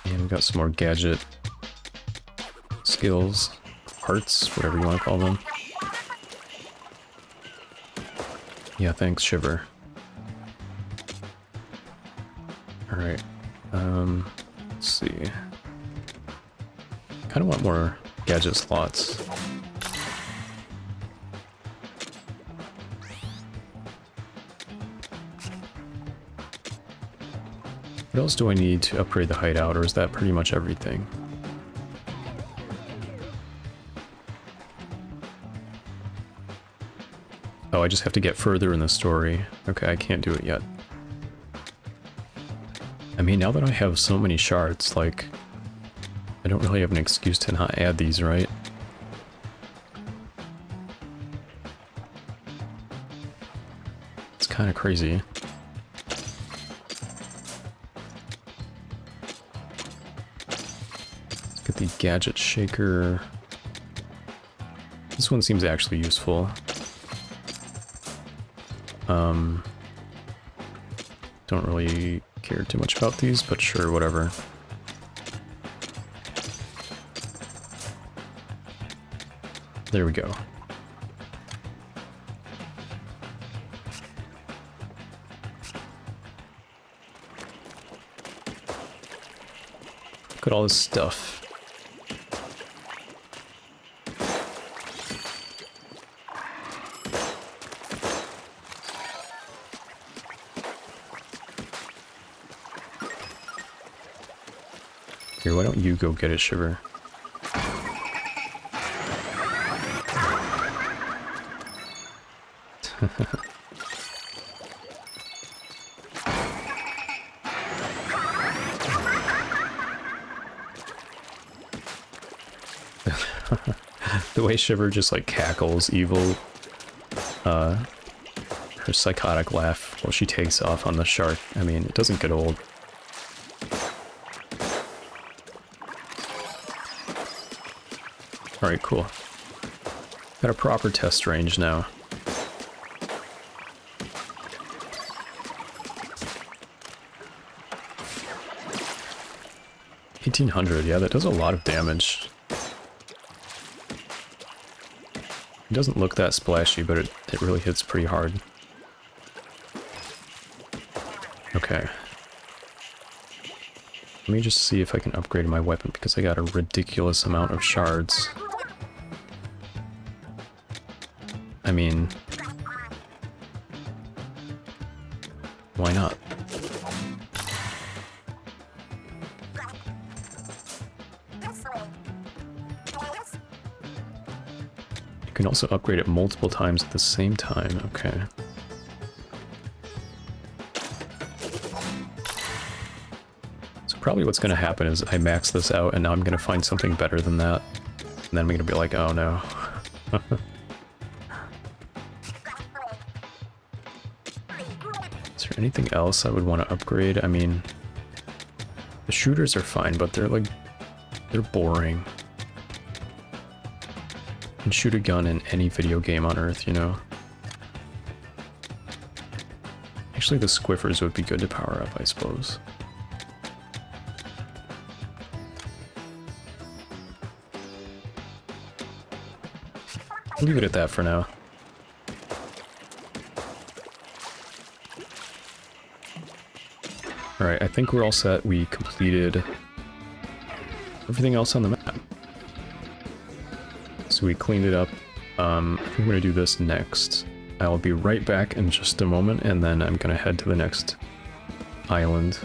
And we've got some more gadget skills, parts, whatever you want to call them. Yeah, thanks, Shiver. Alright, let's see. Kind of want more gadget slots. What else do I need to upgrade the hideout, or is that pretty much everything? Oh, I just have to get further in the story. Okay, I can't do it yet. I mean, now that I have so many shards, like, I don't really have an excuse to not add these, right? It's kind of crazy. see, gadget shaker. This one seems actually useful. Don't really care too much about these, but sure, whatever. There we go. Look at all this stuff. Here, why don't you go get it, Shiver? The way Shiver just like cackles evil, her psychotic laugh while she takes off on the shark, I mean, it doesn't get old. Alright, cool. Got a proper test range now. $1,800, yeah, that does a lot of damage. It doesn't look that splashy, but it really hits pretty hard. Okay. Let me just see if I can upgrade my weapon, because I got a ridiculous amount of shards. I mean... why not? You can also upgrade it multiple times at the same time, okay. So probably what's going to happen is I max this out and now I'm going to find something better than that. And then I'm going to be like, oh no. Is there anything else I would want to upgrade? I mean, the shooters are fine, but they're like, they're boring. You can shoot a gun in any video game on Earth, you know? Actually, the squiffers would be good to power up, I suppose. I'll leave it at that for now. Alright, I think we're all set. We completed everything else on the map. So we cleaned it up. I think I'm going to do this next. I'll be right back in just a moment, and then I'm going to head to the next island.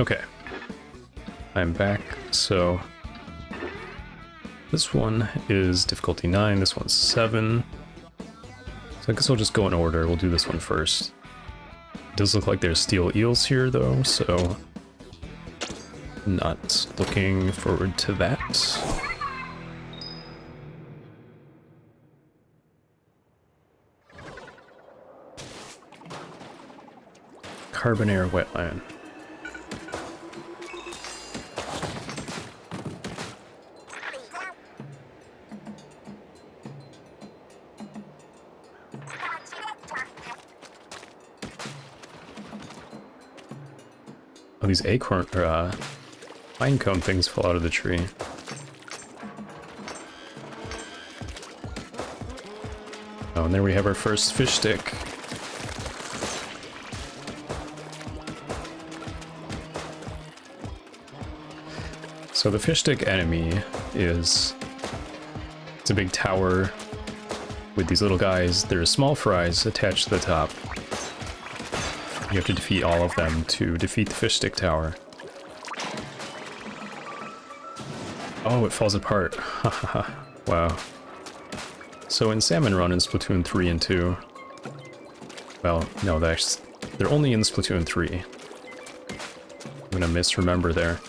Okay. I'm back, so this one is difficulty 9, this one's 7. So I guess I'll just go in order. We'll do this one first. It does look like there's steel eels here though, so not looking forward to that. Carbonaire wetland. Oh, these acorn or pine cone things fall out of the tree. Oh, and there we have our first fish stick. So the fish stick enemy is, it's a big tower with these little guys. There's small fries attached to the top. You have to defeat all of them to defeat the fish stick tower. Oh, it falls apart. Wow. So in Salmon Run in Splatoon 3 and 2... Well, no, they're only in Splatoon 3. I'm gonna misremember there.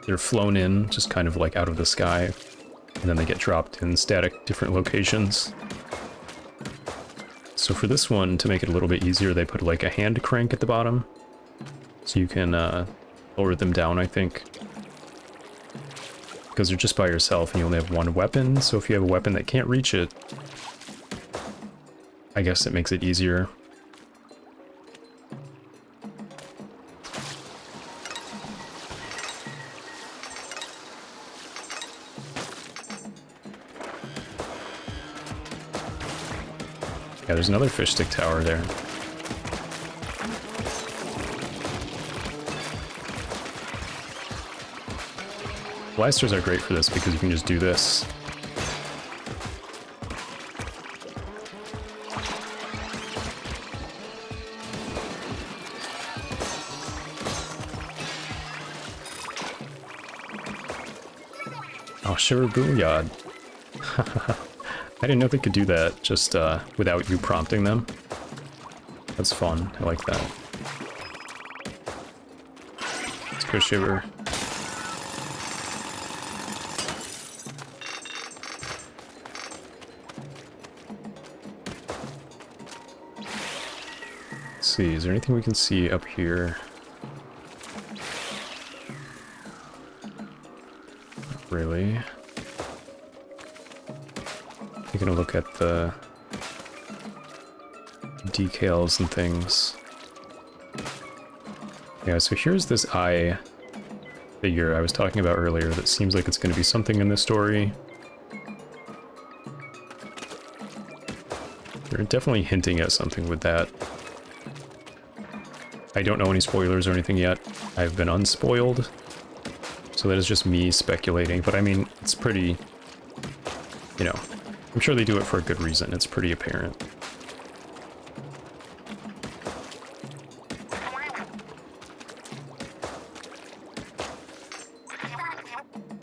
They're flown in, just kind of like out of the sky, and then they get dropped in static different locations. So for this one, to make it a little bit easier, they put like a hand crank at the bottom, so you can lower them down, I think. Because you're just by yourself and you only have one weapon, so if you have a weapon that can't reach it, I guess it makes it easier. Yeah, there's another fish stick tower there. Blasters are great for this because you can just do this. Oh, sure, booyah. I didn't know they could do that just without you prompting them. That's fun. I like that. Let's go Shiver. Let's see, is there anything we can see up here? Not really. I'm gonna look at the decals and things. Yeah, so here's this eye figure I was talking about earlier that seems like it's gonna be something in this story. They're definitely hinting at something with that. I don't know any spoilers or anything yet. I've been unspoiled, so that is just me speculating, but I mean, it's pretty, you know, I'm sure they do it for a good reason. It's pretty apparent.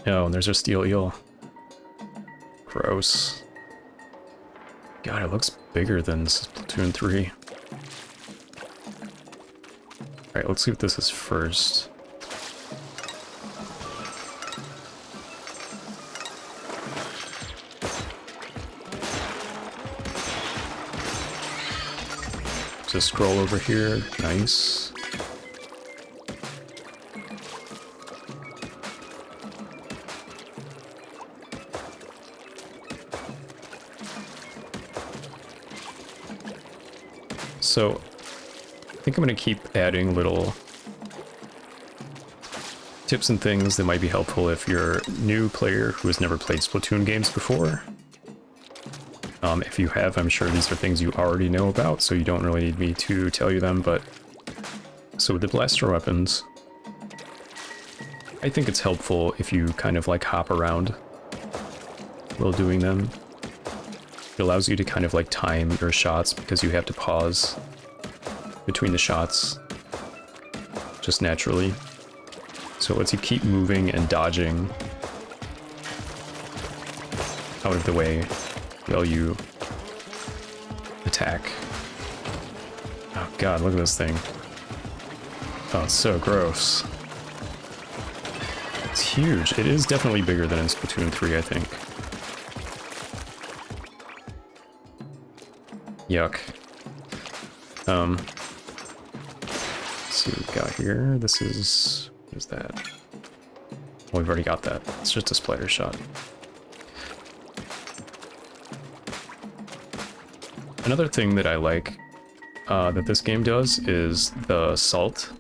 Oh, and there's a steel eel. Gross. God, it looks bigger than Splatoon 3. Alright, let's see what this is first. Just scroll over here. Nice. So, I think I'm going to keep adding little tips and things that might be helpful if you're a new player who has never played Splatoon games before. If you have, I'm sure these are things you already know about, so you don't really need me to tell you them, but... So with the blaster weapons, I think it's helpful if you kind of like hop around while doing them. It allows you to kind of like time your shots because you have to pause between the shots just naturally. So it lets you keep moving and dodging out of the way while you attack. Oh god, look at this thing. Oh, it's so gross. It's huge. It is definitely bigger than in Splatoon 3, I think. Yuck. Let's see what we got here. This is... what is that? Oh, we've already got that. It's just a splatter shot. Another thing that I like that this game does is the salt,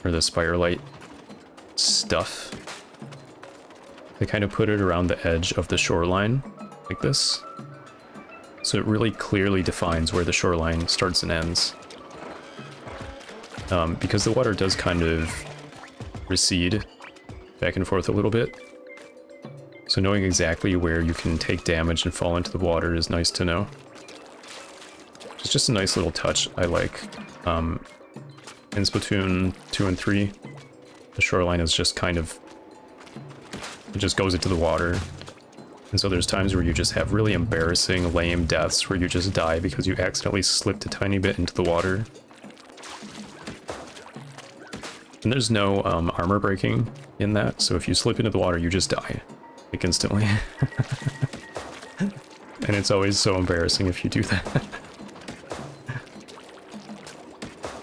or the Spirelight stuff. They kind of put it around the edge of the shoreline, like this. So it really clearly defines where the shoreline starts and ends. Because the water does kind of recede back and forth a little bit. So knowing exactly where you can take damage and fall into the water is nice to know. It's just a nice little touch I like. In Splatoon 2 and 3, the shoreline is just kind of... it just goes into the water. And so there's times where you just have really embarrassing, lame deaths where you just die because you accidentally slipped a tiny bit into the water. And there's no armor breaking in that, so if you slip into the water, you just die. Like, instantly. And it's always so embarrassing if you do that.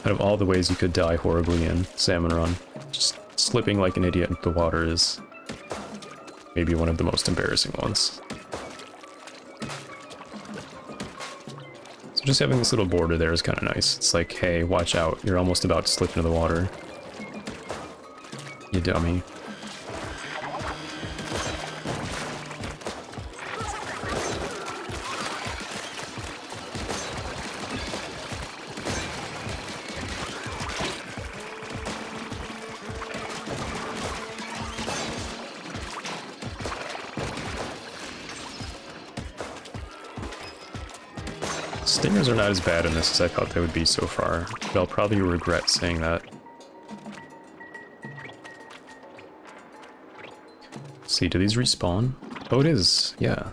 Out of all the ways you could die horribly in Salmon Run, just slipping like an idiot into the water is maybe one of the most embarrassing ones. So just having this little border there is kind of nice. It's like, hey, watch out, you're almost about to slip into the water. You dummy. Stingers are not as bad in this as I thought they would be so far, but I'll probably regret saying that. Let's see, do these respawn? Oh, it is, yeah.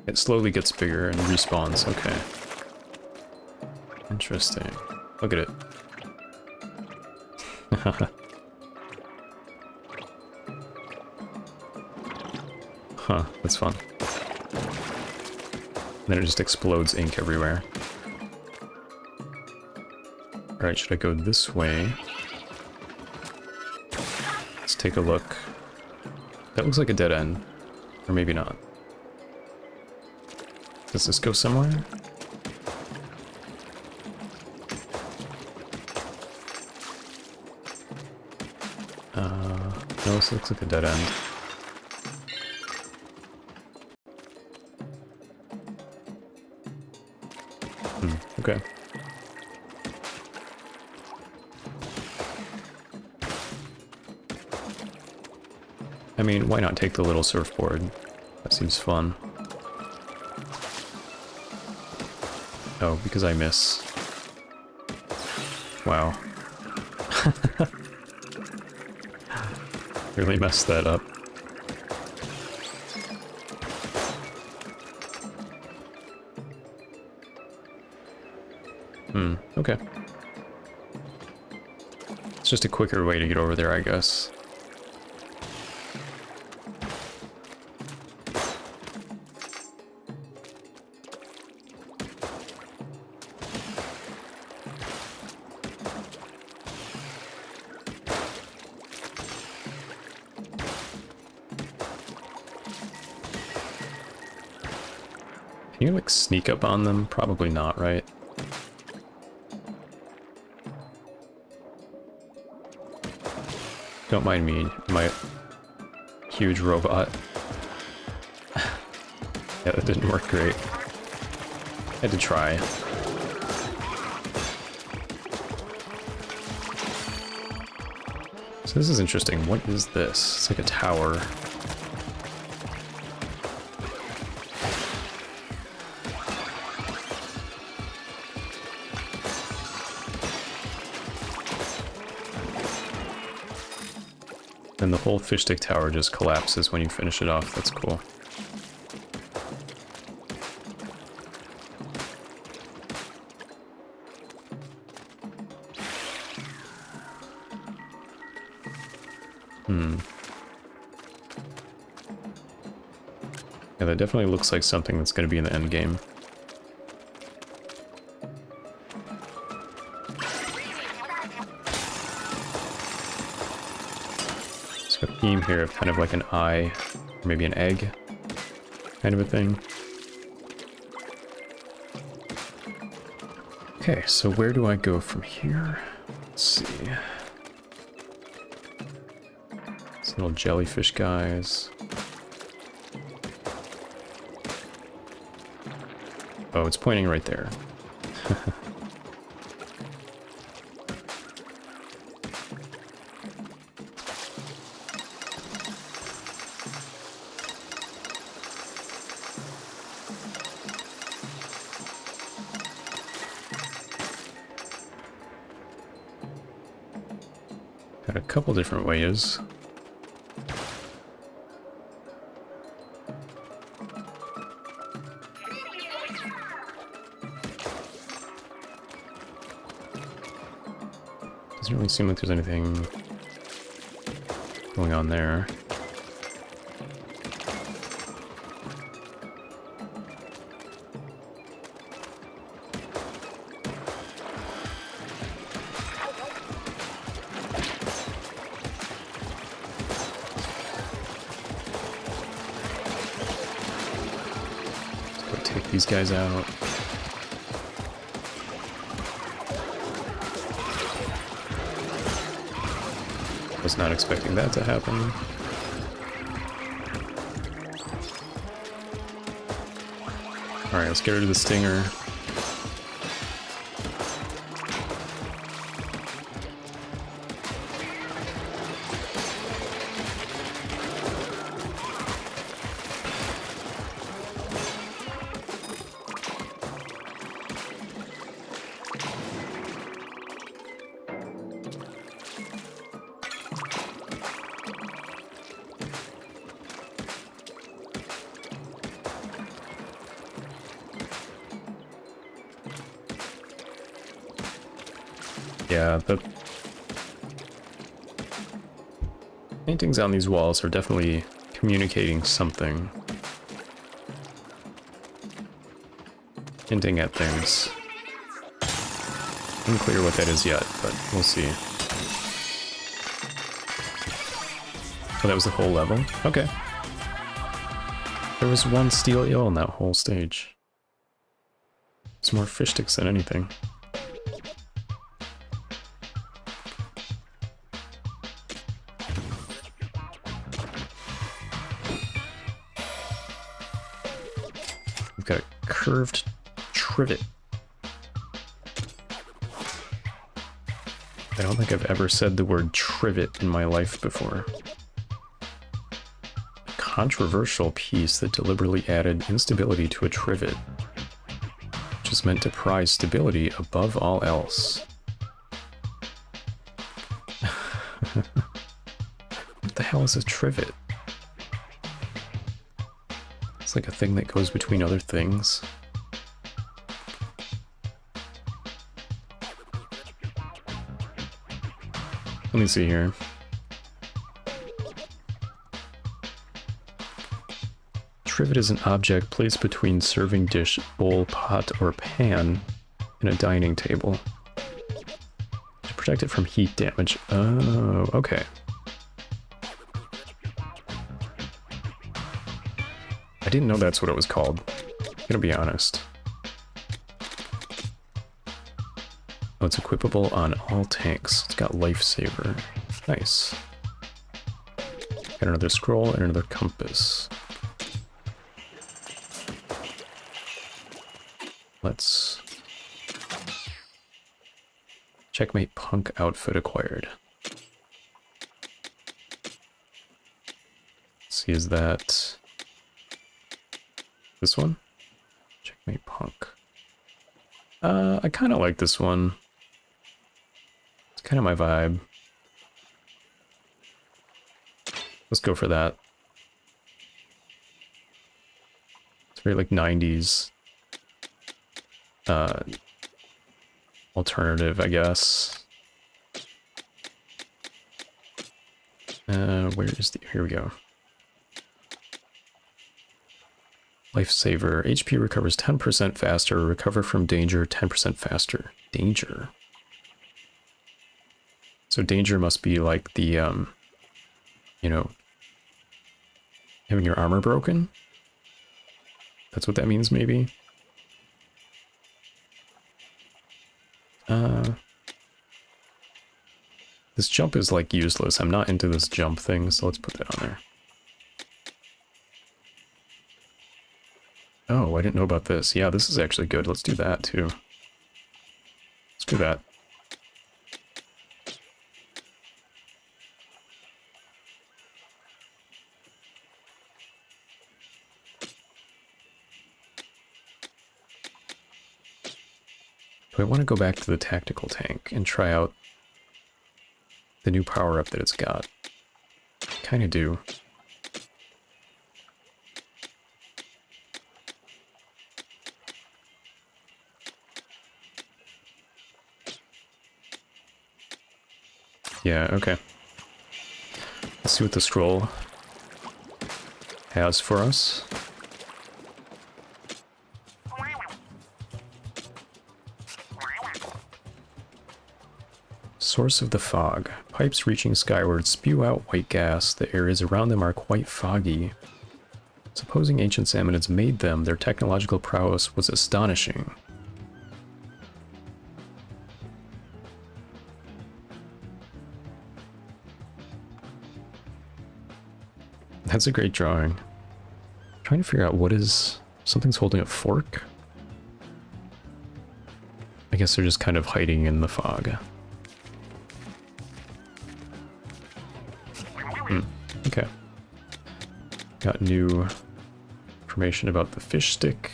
It slowly gets bigger and respawns, okay. Interesting. Look at it. Huh, that's fun. And then it just explodes ink everywhere. Alright, should I go this way? Let's take a look. That looks like a dead end. Or maybe not. Does this go somewhere? No, this looks like a dead end. Okay. I mean, why not take the little surfboard? That seems fun. Oh, because I miss. Wow. Really messed that up. Okay. It's just a quicker way to get over there, I guess. Can you, like, sneak up on them? Probably not, right? Don't mind me, my huge robot. Yeah, that didn't work great. Had to try. So this is interesting. What is this? It's like a tower. And the whole fish stick tower just collapses when you finish it off. That's cool. Yeah, that definitely looks like something that's going to be in the end game. So a theme here of kind of like an eye, or maybe an egg, kind of a thing. Okay, so where do I go from here? Let's see. These little jellyfish guys. Oh, it's pointing right there. Got a couple different ways. Doesn't really seem like there's anything going on there. Let's go take these guys out. Was not expecting that to happen. Alright, let's get rid of the stinger. Yeah, the paintings on these walls are definitely communicating something. Hinting at things. Unclear what that is yet, but we'll see. Oh, that was the whole level? Okay. There was one steel eel in that whole stage. It's more fish sticks than anything. We've got a curved trivet. I don't think I've ever said the word trivet in my life before. A controversial piece that deliberately added instability to a trivet, which is meant to prize stability above all else. What the hell is a trivet? It's like a thing that goes between other things. Let me see here. Trivet is an object placed between serving dish, bowl, pot, or pan in a dining table to protect it from heat damage. Oh, okay. I didn't know that's what it was called. I'm gonna be honest. Oh, it's equipable on all tanks. It's got lifesaver. Nice. Got another scroll and another compass. Let's checkmate punk outfit acquired. Let's see, is that this one? Checkmate punk. I kind of like this one. It's kind of my vibe. Let's go for that. It's very like 90s alternative, I guess. Where is the... Here we go. Lifesaver. HP recovers 10% faster. Recover from danger 10% faster. Danger. So danger must be like the, you know, having your armor broken? That's what that means, maybe? This jump is, like, useless. I'm not into this jump thing, so let's put that on there. Oh, I didn't know about this. Yeah, this is actually good. Let's do that, too. Let's do that. Do I want to go back to the tactical tank and try out the new power-up that it's got? Kind of do. Yeah, okay. Let's see what the scroll has for us. Source of the fog. Pipes reaching skyward spew out white gas. The areas around them are quite foggy. Supposing ancient Samnids made them, their technological prowess was astonishing. That's a great drawing. I'm trying to figure out what is... Something's holding a fork? I guess they're just kind of hiding in the fog. Okay. Got new information about the fish stick.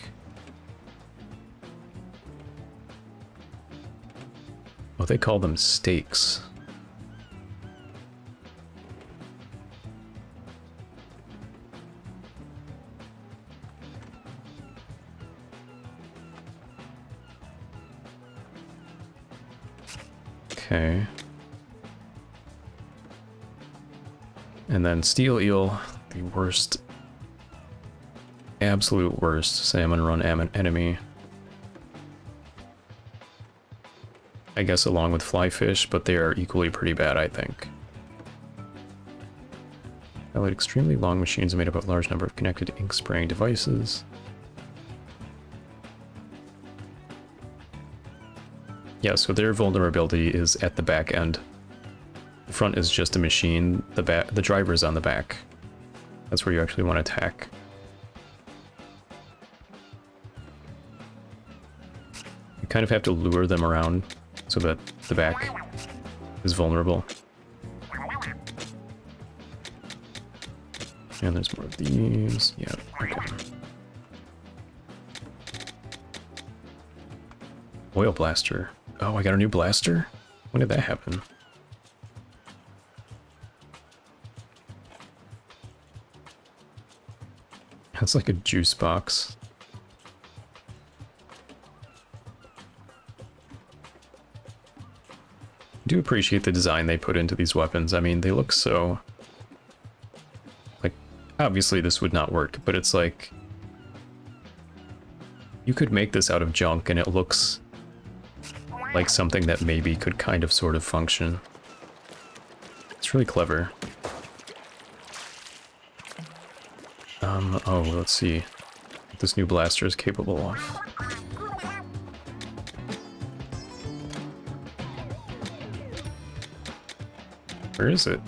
Oh, they call them steaks. Okay. And then steel eel, the worst, absolute worst salmon run enemy. I guess along with fly fish, but they are equally pretty bad, I think. Highlight extremely long machines made up of a large number of connected ink spraying devices. Yeah, so their vulnerability is at the back end. The front is just a machine, the driver is on the back. That's where you actually want to attack. You kind of have to lure them around so that the back is vulnerable. And there's more of these. Yeah, okay. Oil blaster. Oh, I got a new blaster? When did that happen? That's like a juice box. I do appreciate the design they put into these weapons. I mean, they look so... Like, obviously this would not work, but it's like... You could make this out of junk and it looks like something that maybe could kind of sort of function. It's really clever. Oh, let's see what this new blaster is capable of. Where is it?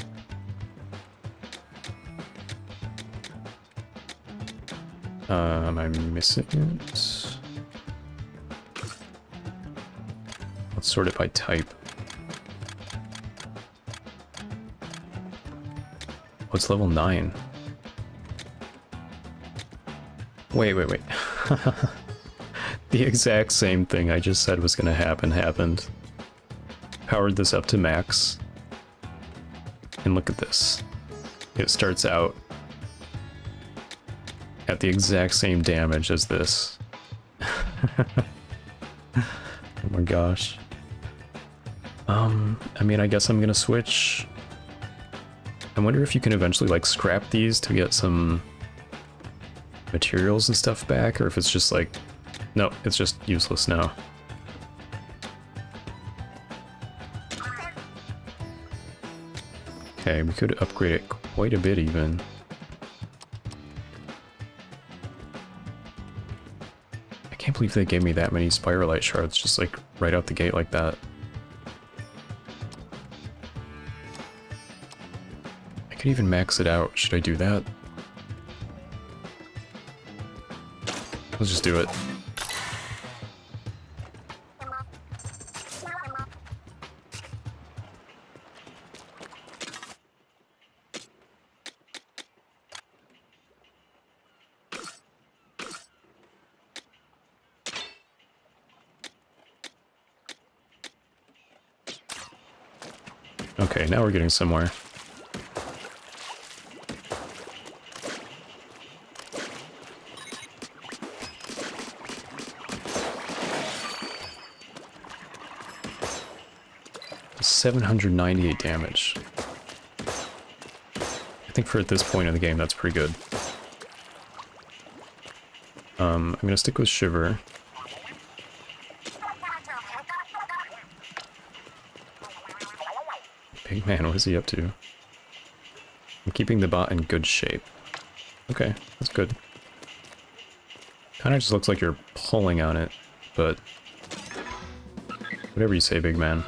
Am I missing it? Let's sort it by type. What's level 9? Wait. The exact same thing I just said was gonna happen happened. Powered this up to max. And look at this. it starts out at the exact same damage as this. Oh my gosh. I mean, I guess I'm gonna switch. I wonder if you can eventually, like, scrap these to get some materials and stuff back, or if it's just like... No, it's just useless now. Okay, we could upgrade it quite a bit even. I can't believe they gave me that many spiralite shards just like right out the gate like that. I could even max it out. Should I do that? Let's just do it. Okay, now we're getting somewhere. $798 damage. I think for at this point in the game, that's pretty good. I'm gonna stick with Shiver. Big man, what is he up to? I'm keeping the bot in good shape. Okay, that's good. Kinda just looks like you're pulling on it, but... whatever you say, big man.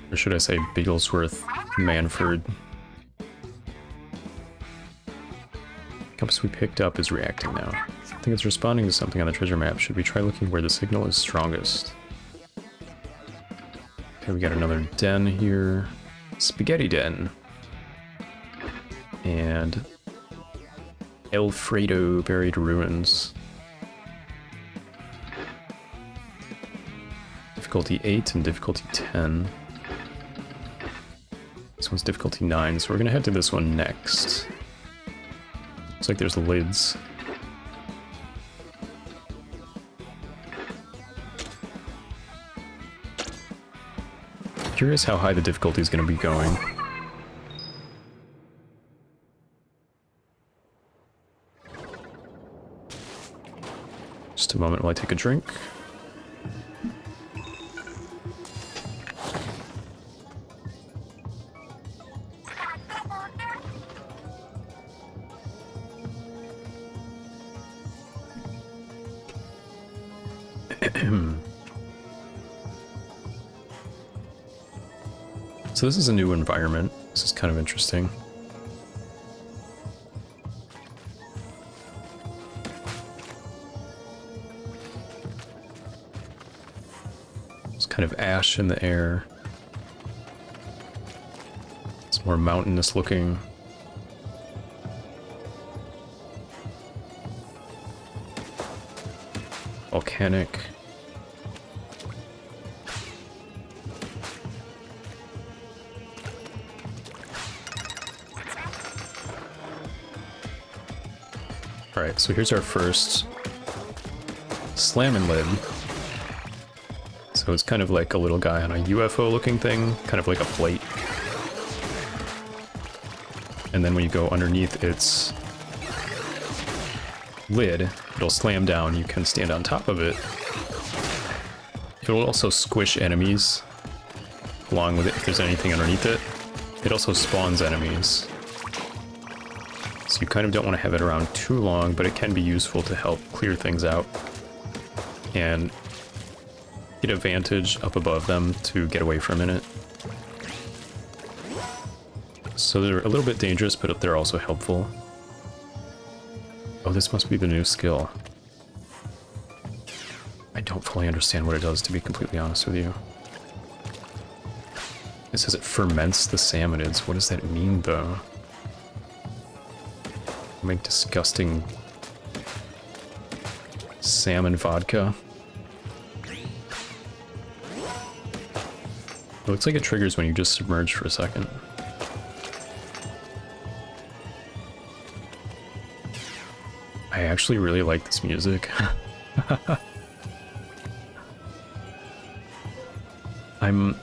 Or should I say Bigglesworth Manford? Compass we picked up is reacting now. I think it's responding to something on the treasure map. Should we try looking where the signal is strongest? Okay, we got another den here. Spaghetti Den. And Alfredo Buried Ruins. Difficulty 8 and difficulty 10. This one's difficulty 9, so we're gonna head to this one next. Looks like there's lids. Curious how high the difficulty is going to be going. Just a moment while I take a drink. So this is a new environment. This is kind of interesting. It's kind of ash in the air. It's more mountainous looking. Volcanic. Alright, so here's our first slamming lid. So it's kind of like a little guy on a UFO looking thing, kind of like a plate. And then when you go underneath its lid, it'll slam down, you can stand on top of it. It will also squish enemies along with it if there's anything underneath it. It also spawns enemies. So you kind of don't want to have it around too long, but it can be useful to help clear things out and get a vantage up above them to get away for a minute. So they're a little bit dangerous, but they're also helpful. Oh, this must be the new skill. I don't fully understand what it does, to be completely honest with you. It says it ferments the salmonids. What does that mean, though? Make disgusting salmon vodka. It looks like it triggers when you just submerge for a second. I actually really like this music. I'm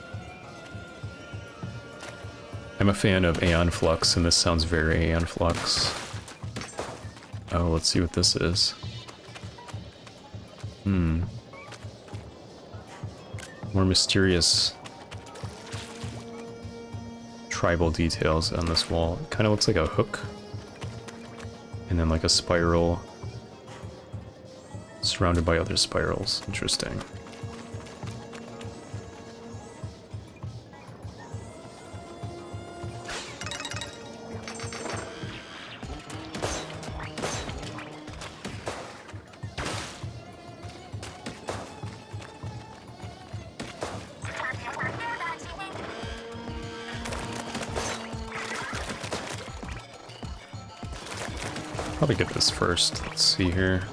a fan of Aeon Flux, and this sounds very Aeon Flux. Oh, let's see what this is. More mysterious tribal details on this wall. It kind of looks like a hook. And then like a spiral surrounded by other spirals. Interesting. Probably get this first. Let's see here.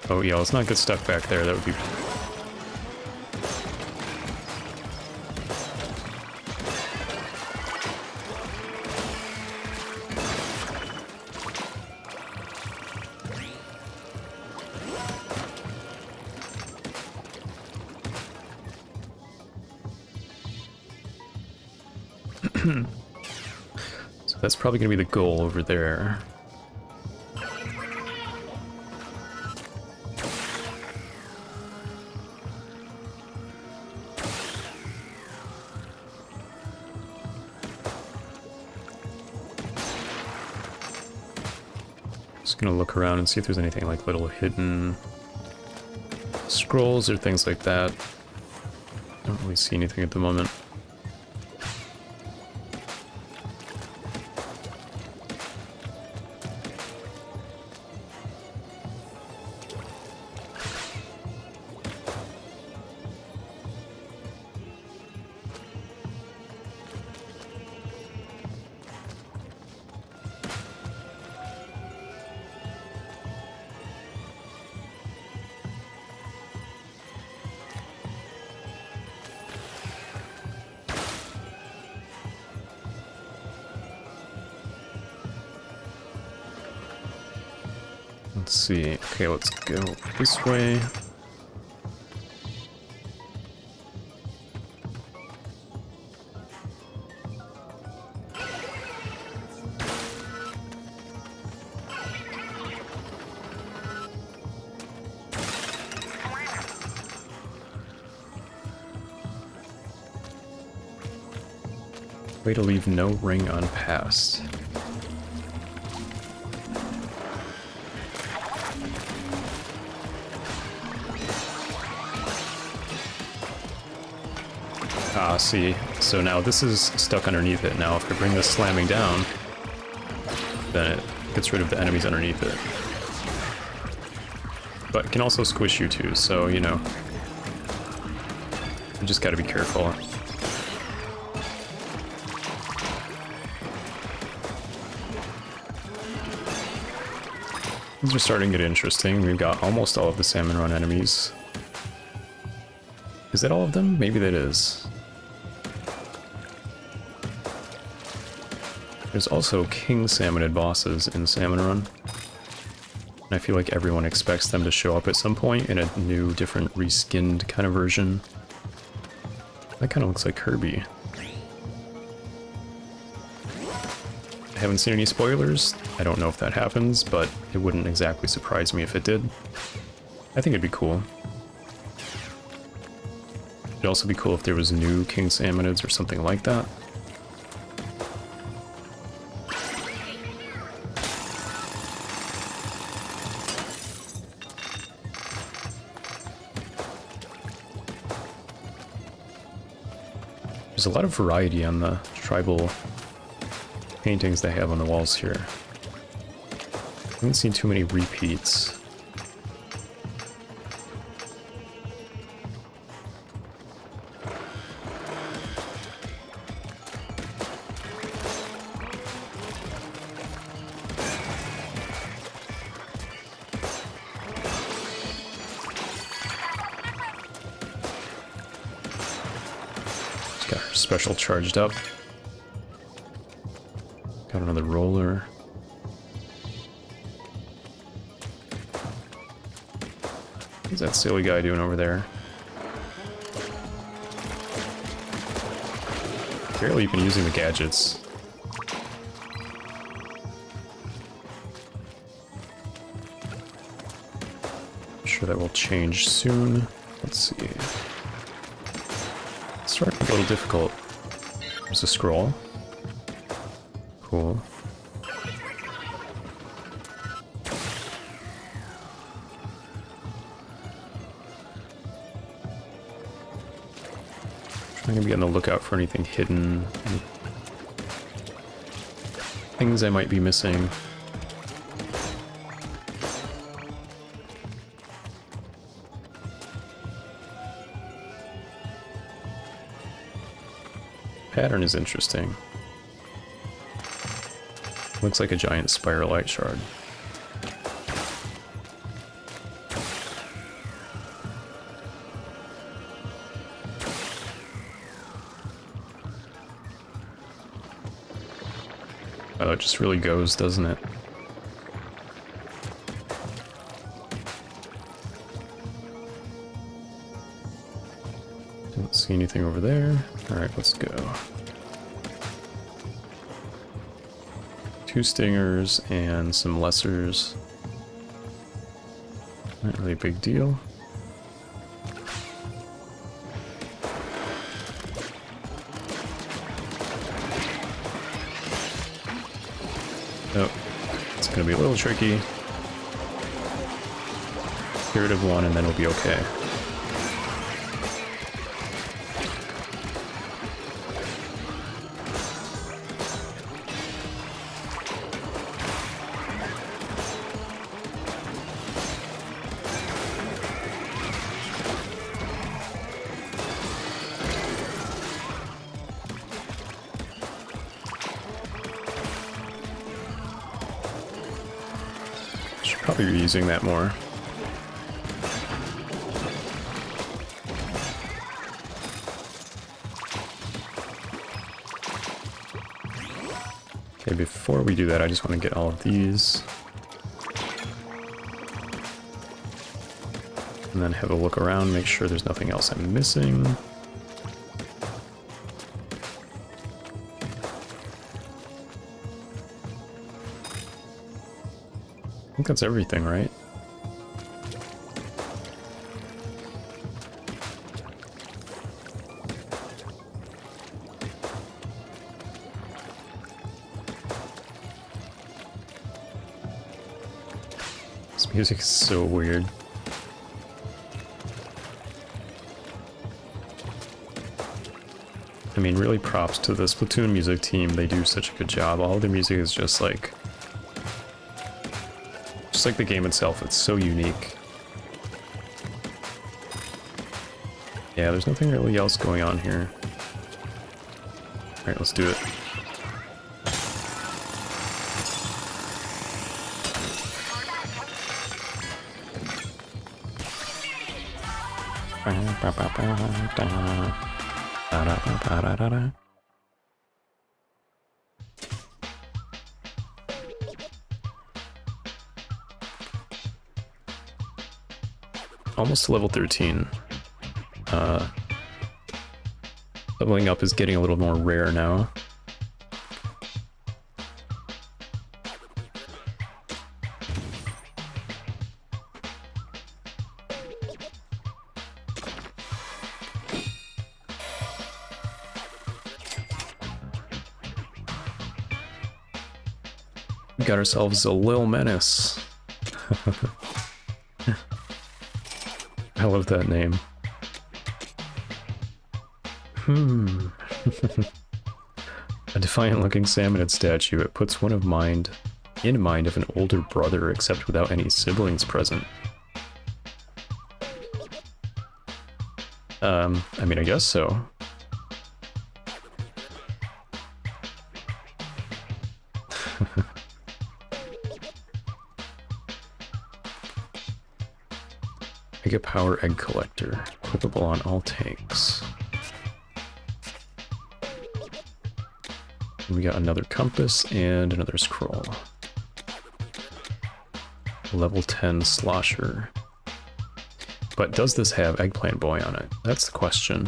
Oh yeah, let's not get stuck back there. That would be... So that's probably going to be the goal over there. Just going to look around and see if there's anything like little hidden scrolls or things like that. Don't really see anything at the moment. Let's see. Okay, let's go this way. Way to leave no ring unpassed. Ah, see. So now this is stuck underneath it. Now if I bring this slamming down, then it gets rid of the enemies underneath it. But it can also squish you too, so, you know. You just gotta be careful. These are starting to get interesting. We've got almost all of the Salmon Run enemies. Is that all of them? Maybe that is. There's also King Salmonid bosses in Salmon Run. And I feel like everyone expects them to show up at some point in a new, different, reskinned kind of version. That kind of looks like Kirby. I haven't seen any spoilers. I don't know if that happens, but it wouldn't exactly surprise me if it did. I think it'd be cool. It'd also be cool if there was new King Salmonids or something like that. There's a lot of variety on the tribal paintings they have on the walls here. I haven't seen too many repeats. Just got her special charged up. Got another roller. What's that silly guy doing over there? Barely even using the gadgets. I'm sure that will change soon. Let's see. It's starting to get a little difficult. There's a scroll. Cool. I'm gonna be on the lookout for anything hidden, any things I might be missing. Pattern is interesting. Looks like a giant spiralite shard. Oh, it just really goes, doesn't it? Don't see anything over there. Alright, let's go. 2 stingers and some lessers. Not really a big deal. Oh, it's gonna be a little tricky. Get rid of one and then we'll be okay. Probably be using that more. Okay, before we do that, I just want to get all of these. And then have a look around, make sure there's nothing else I'm missing. I think that's everything, right? This music is so weird. I mean, really props to the Splatoon music team. They do such a good job. All of the music is just like the game itself. It's so unique. Yeah, there's nothing really else going on here. Alright, let's do it. Almost to level 13. Leveling up is getting a little more rare now. We got ourselves a Lil Menace. I love that name. A defiant-looking salmonid statue. It puts one in mind of an older brother, except without any siblings present. I mean, I guess so. Mega Power Egg Collector, equipable on all tanks. We got another compass and another scroll. Level 10 slosher. But does this have Eggplant Boy on it? That's the question.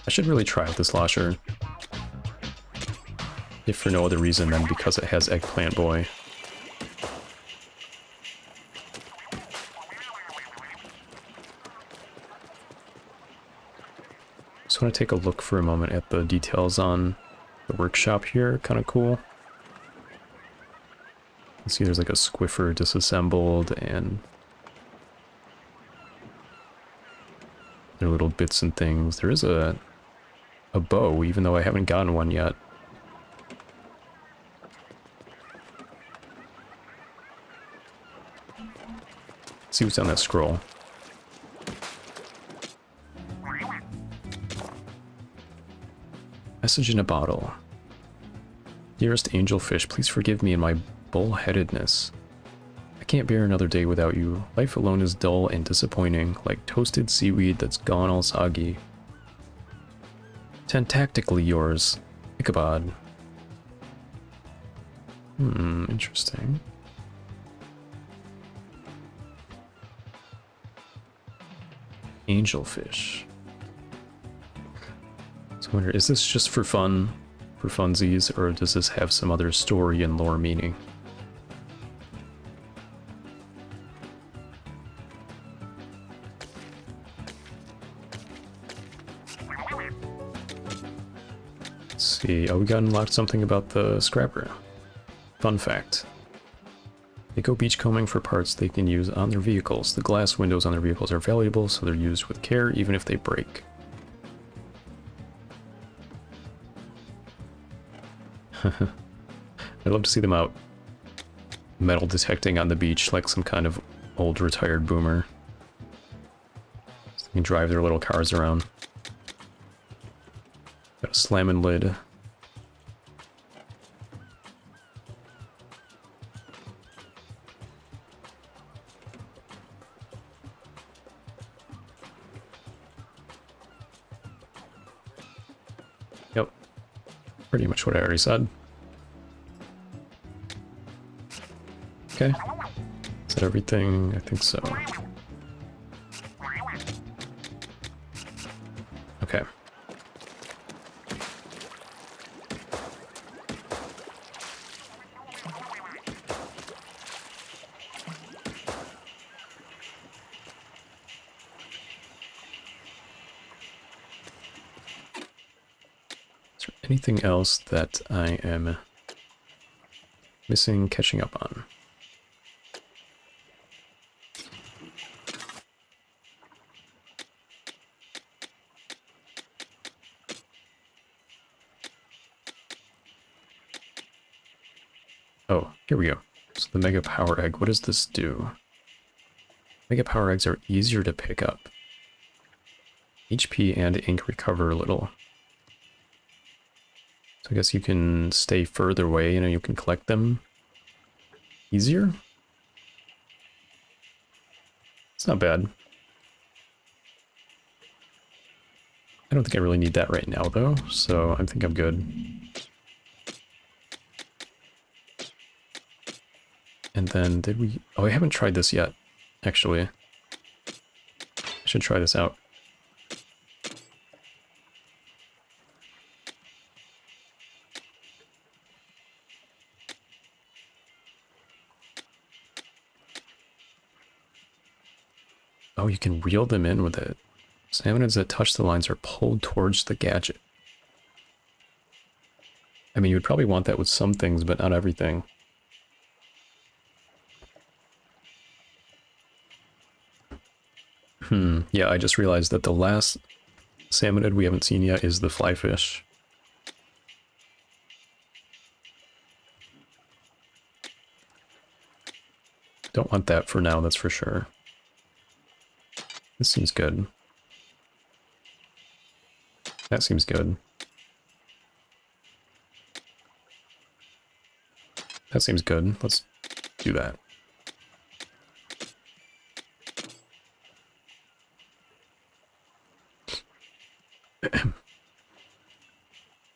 I should really try out the slosher. If for no other reason than because it has Eggplant Boy. Just want to take a look for a moment at the details on the workshop here. Kind of cool. You can see there's like a squiffer disassembled and their little bits and things. There is a bow, even though I haven't gotten one yet. Let's see what's on that scroll. Message in a bottle. Dearest angelfish, please forgive me and my bullheadedness. I can't bear another day without you. Life alone is dull and disappointing, like toasted seaweed that's gone all soggy. Tentactically yours, Ichabod. Interesting. Angelfish. So I wonder, is this just for fun, for funsies, or does this have some other story and lore meaning? Let's see. Oh, we got unlocked something about the scrapper. Fun fact. They go beachcombing for parts they can use on their vehicles. The glass windows on their vehicles are valuable, so they're used with care even if they break. I'd love to see them out metal detecting on the beach like some kind of old retired boomer. So they can drive their little cars around. Got a slamming lid. Yep. Pretty much what I already said. Okay. Is that everything? I think so. Okay. Is there anything else that I am missing, catching up on? Oh, here we go. So the Mega Power Egg, what does this do? Mega Power Eggs are easier to pick up. HP and ink recover a little. So I guess you can stay further away, you know, you can collect them easier? It's not bad. I don't think I really need that right now, though, so I think I'm good. And then did we... Oh, I haven't tried this yet, actually. I should try this out. Oh, you can reel them in with it. Salmonids that touch the lines are pulled towards the gadget. I mean, you would probably want that with some things, but not everything. Yeah, I just realized that the last salmonid we haven't seen yet is the flyfish. Don't want that for now, that's for sure. This seems good. That seems good. That seems good. Let's do that.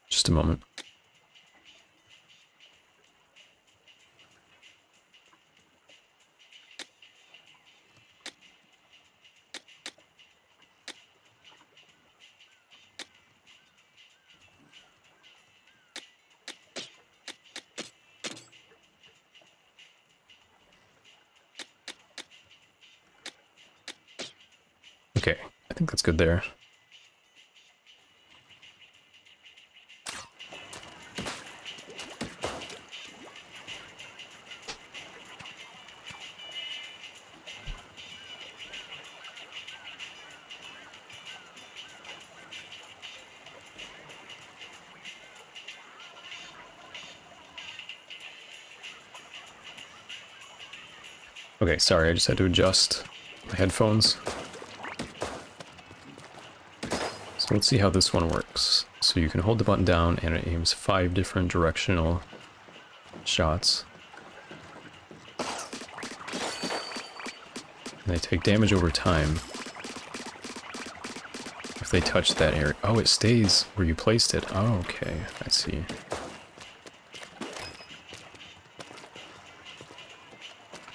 Just a moment. Okay, I think that's good there. Okay, sorry, I just had to adjust my headphones. So let's see how this one works. So you can hold the button down and it aims 5 different directional shots. And they take damage over time. If they touch that area. Oh, it stays where you placed it. Oh, okay, I see.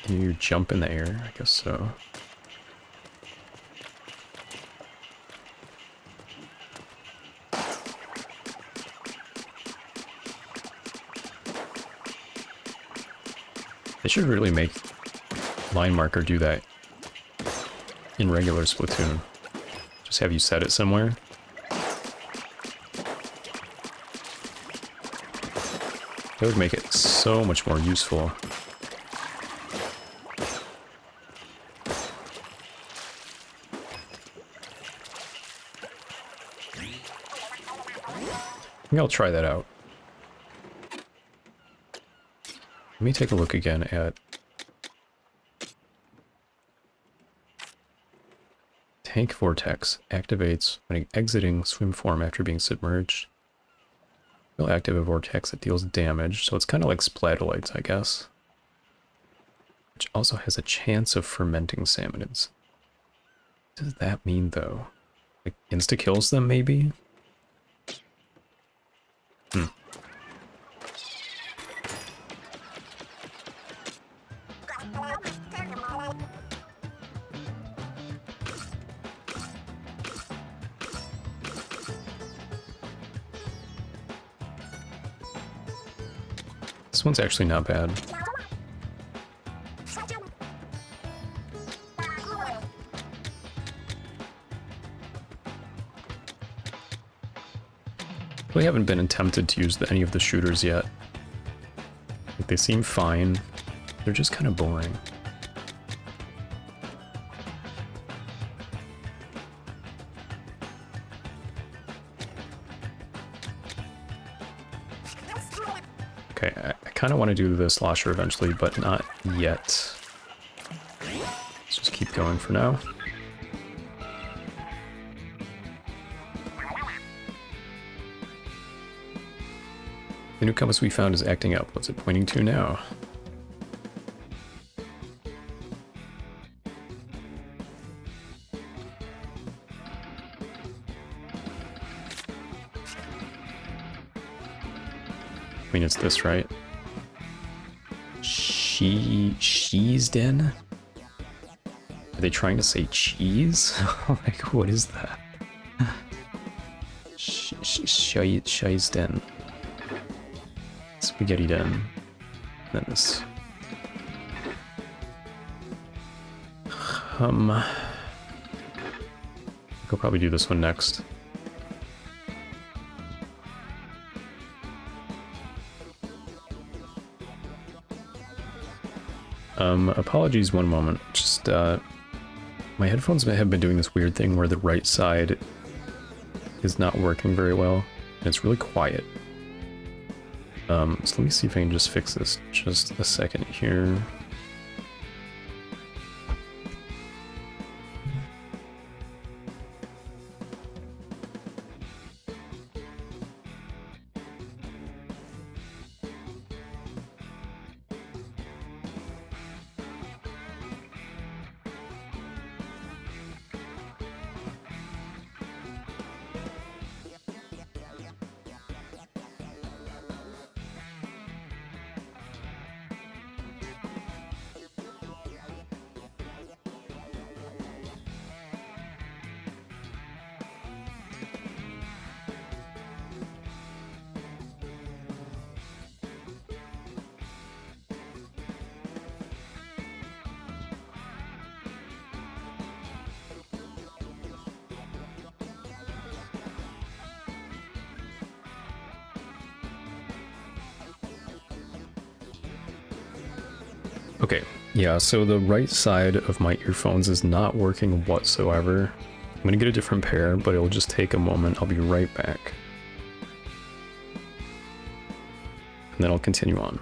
Can you jump in the air? I guess so. They should really make line marker do that in regular Splatoon. Just have you set it somewhere. That would make it so much more useful. I think I'll try that out. Let me take a look again at Tank Vortex. Activates when exiting swim form after being submerged. Will activate a vortex that deals damage, so it's kind of like Splatolites, I guess. Which also has a chance of fermenting salmonids. What does that mean, though? Like, insta-kills them, maybe? This one's actually not bad. Really haven't been tempted to use any of the shooters yet. Like, they seem fine. They're just kind of boring. Okay, I kind of want to do the slosher eventually, but not yet. Let's just keep going for now. The new compass we found is acting up. What's it pointing to now? I mean, it's this, right? She's den? Are they trying to say cheese? Like, what is that? She's den. Spaghetti den. Then this. I'll probably do this one next. Apologies, one moment. Just, my headphones have been doing this weird thing where the right side is not working very well, and it's really quiet. So let me see if I can just fix this just a second here. Okay, yeah, so the right side of my earphones is not working whatsoever. I'm gonna get a different pair, but it'll just take a moment. I'll be right back. And then I'll continue on.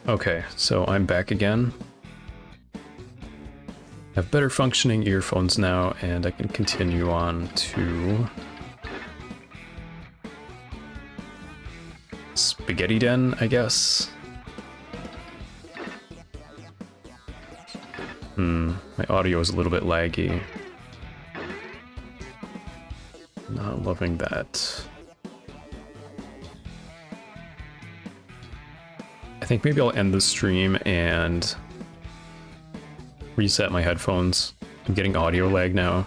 Okay, so I'm back again. I have better functioning earphones now, and I can continue on to Spaghetti Den, I guess. My audio is a little bit laggy. Not loving that. I think maybe I'll end the stream and reset my headphones. I'm getting audio lag now.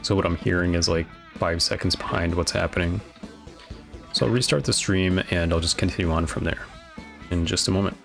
So what I'm hearing is like 5 seconds behind what's happening. So I'll restart the stream and I'll just continue on from there in just a moment.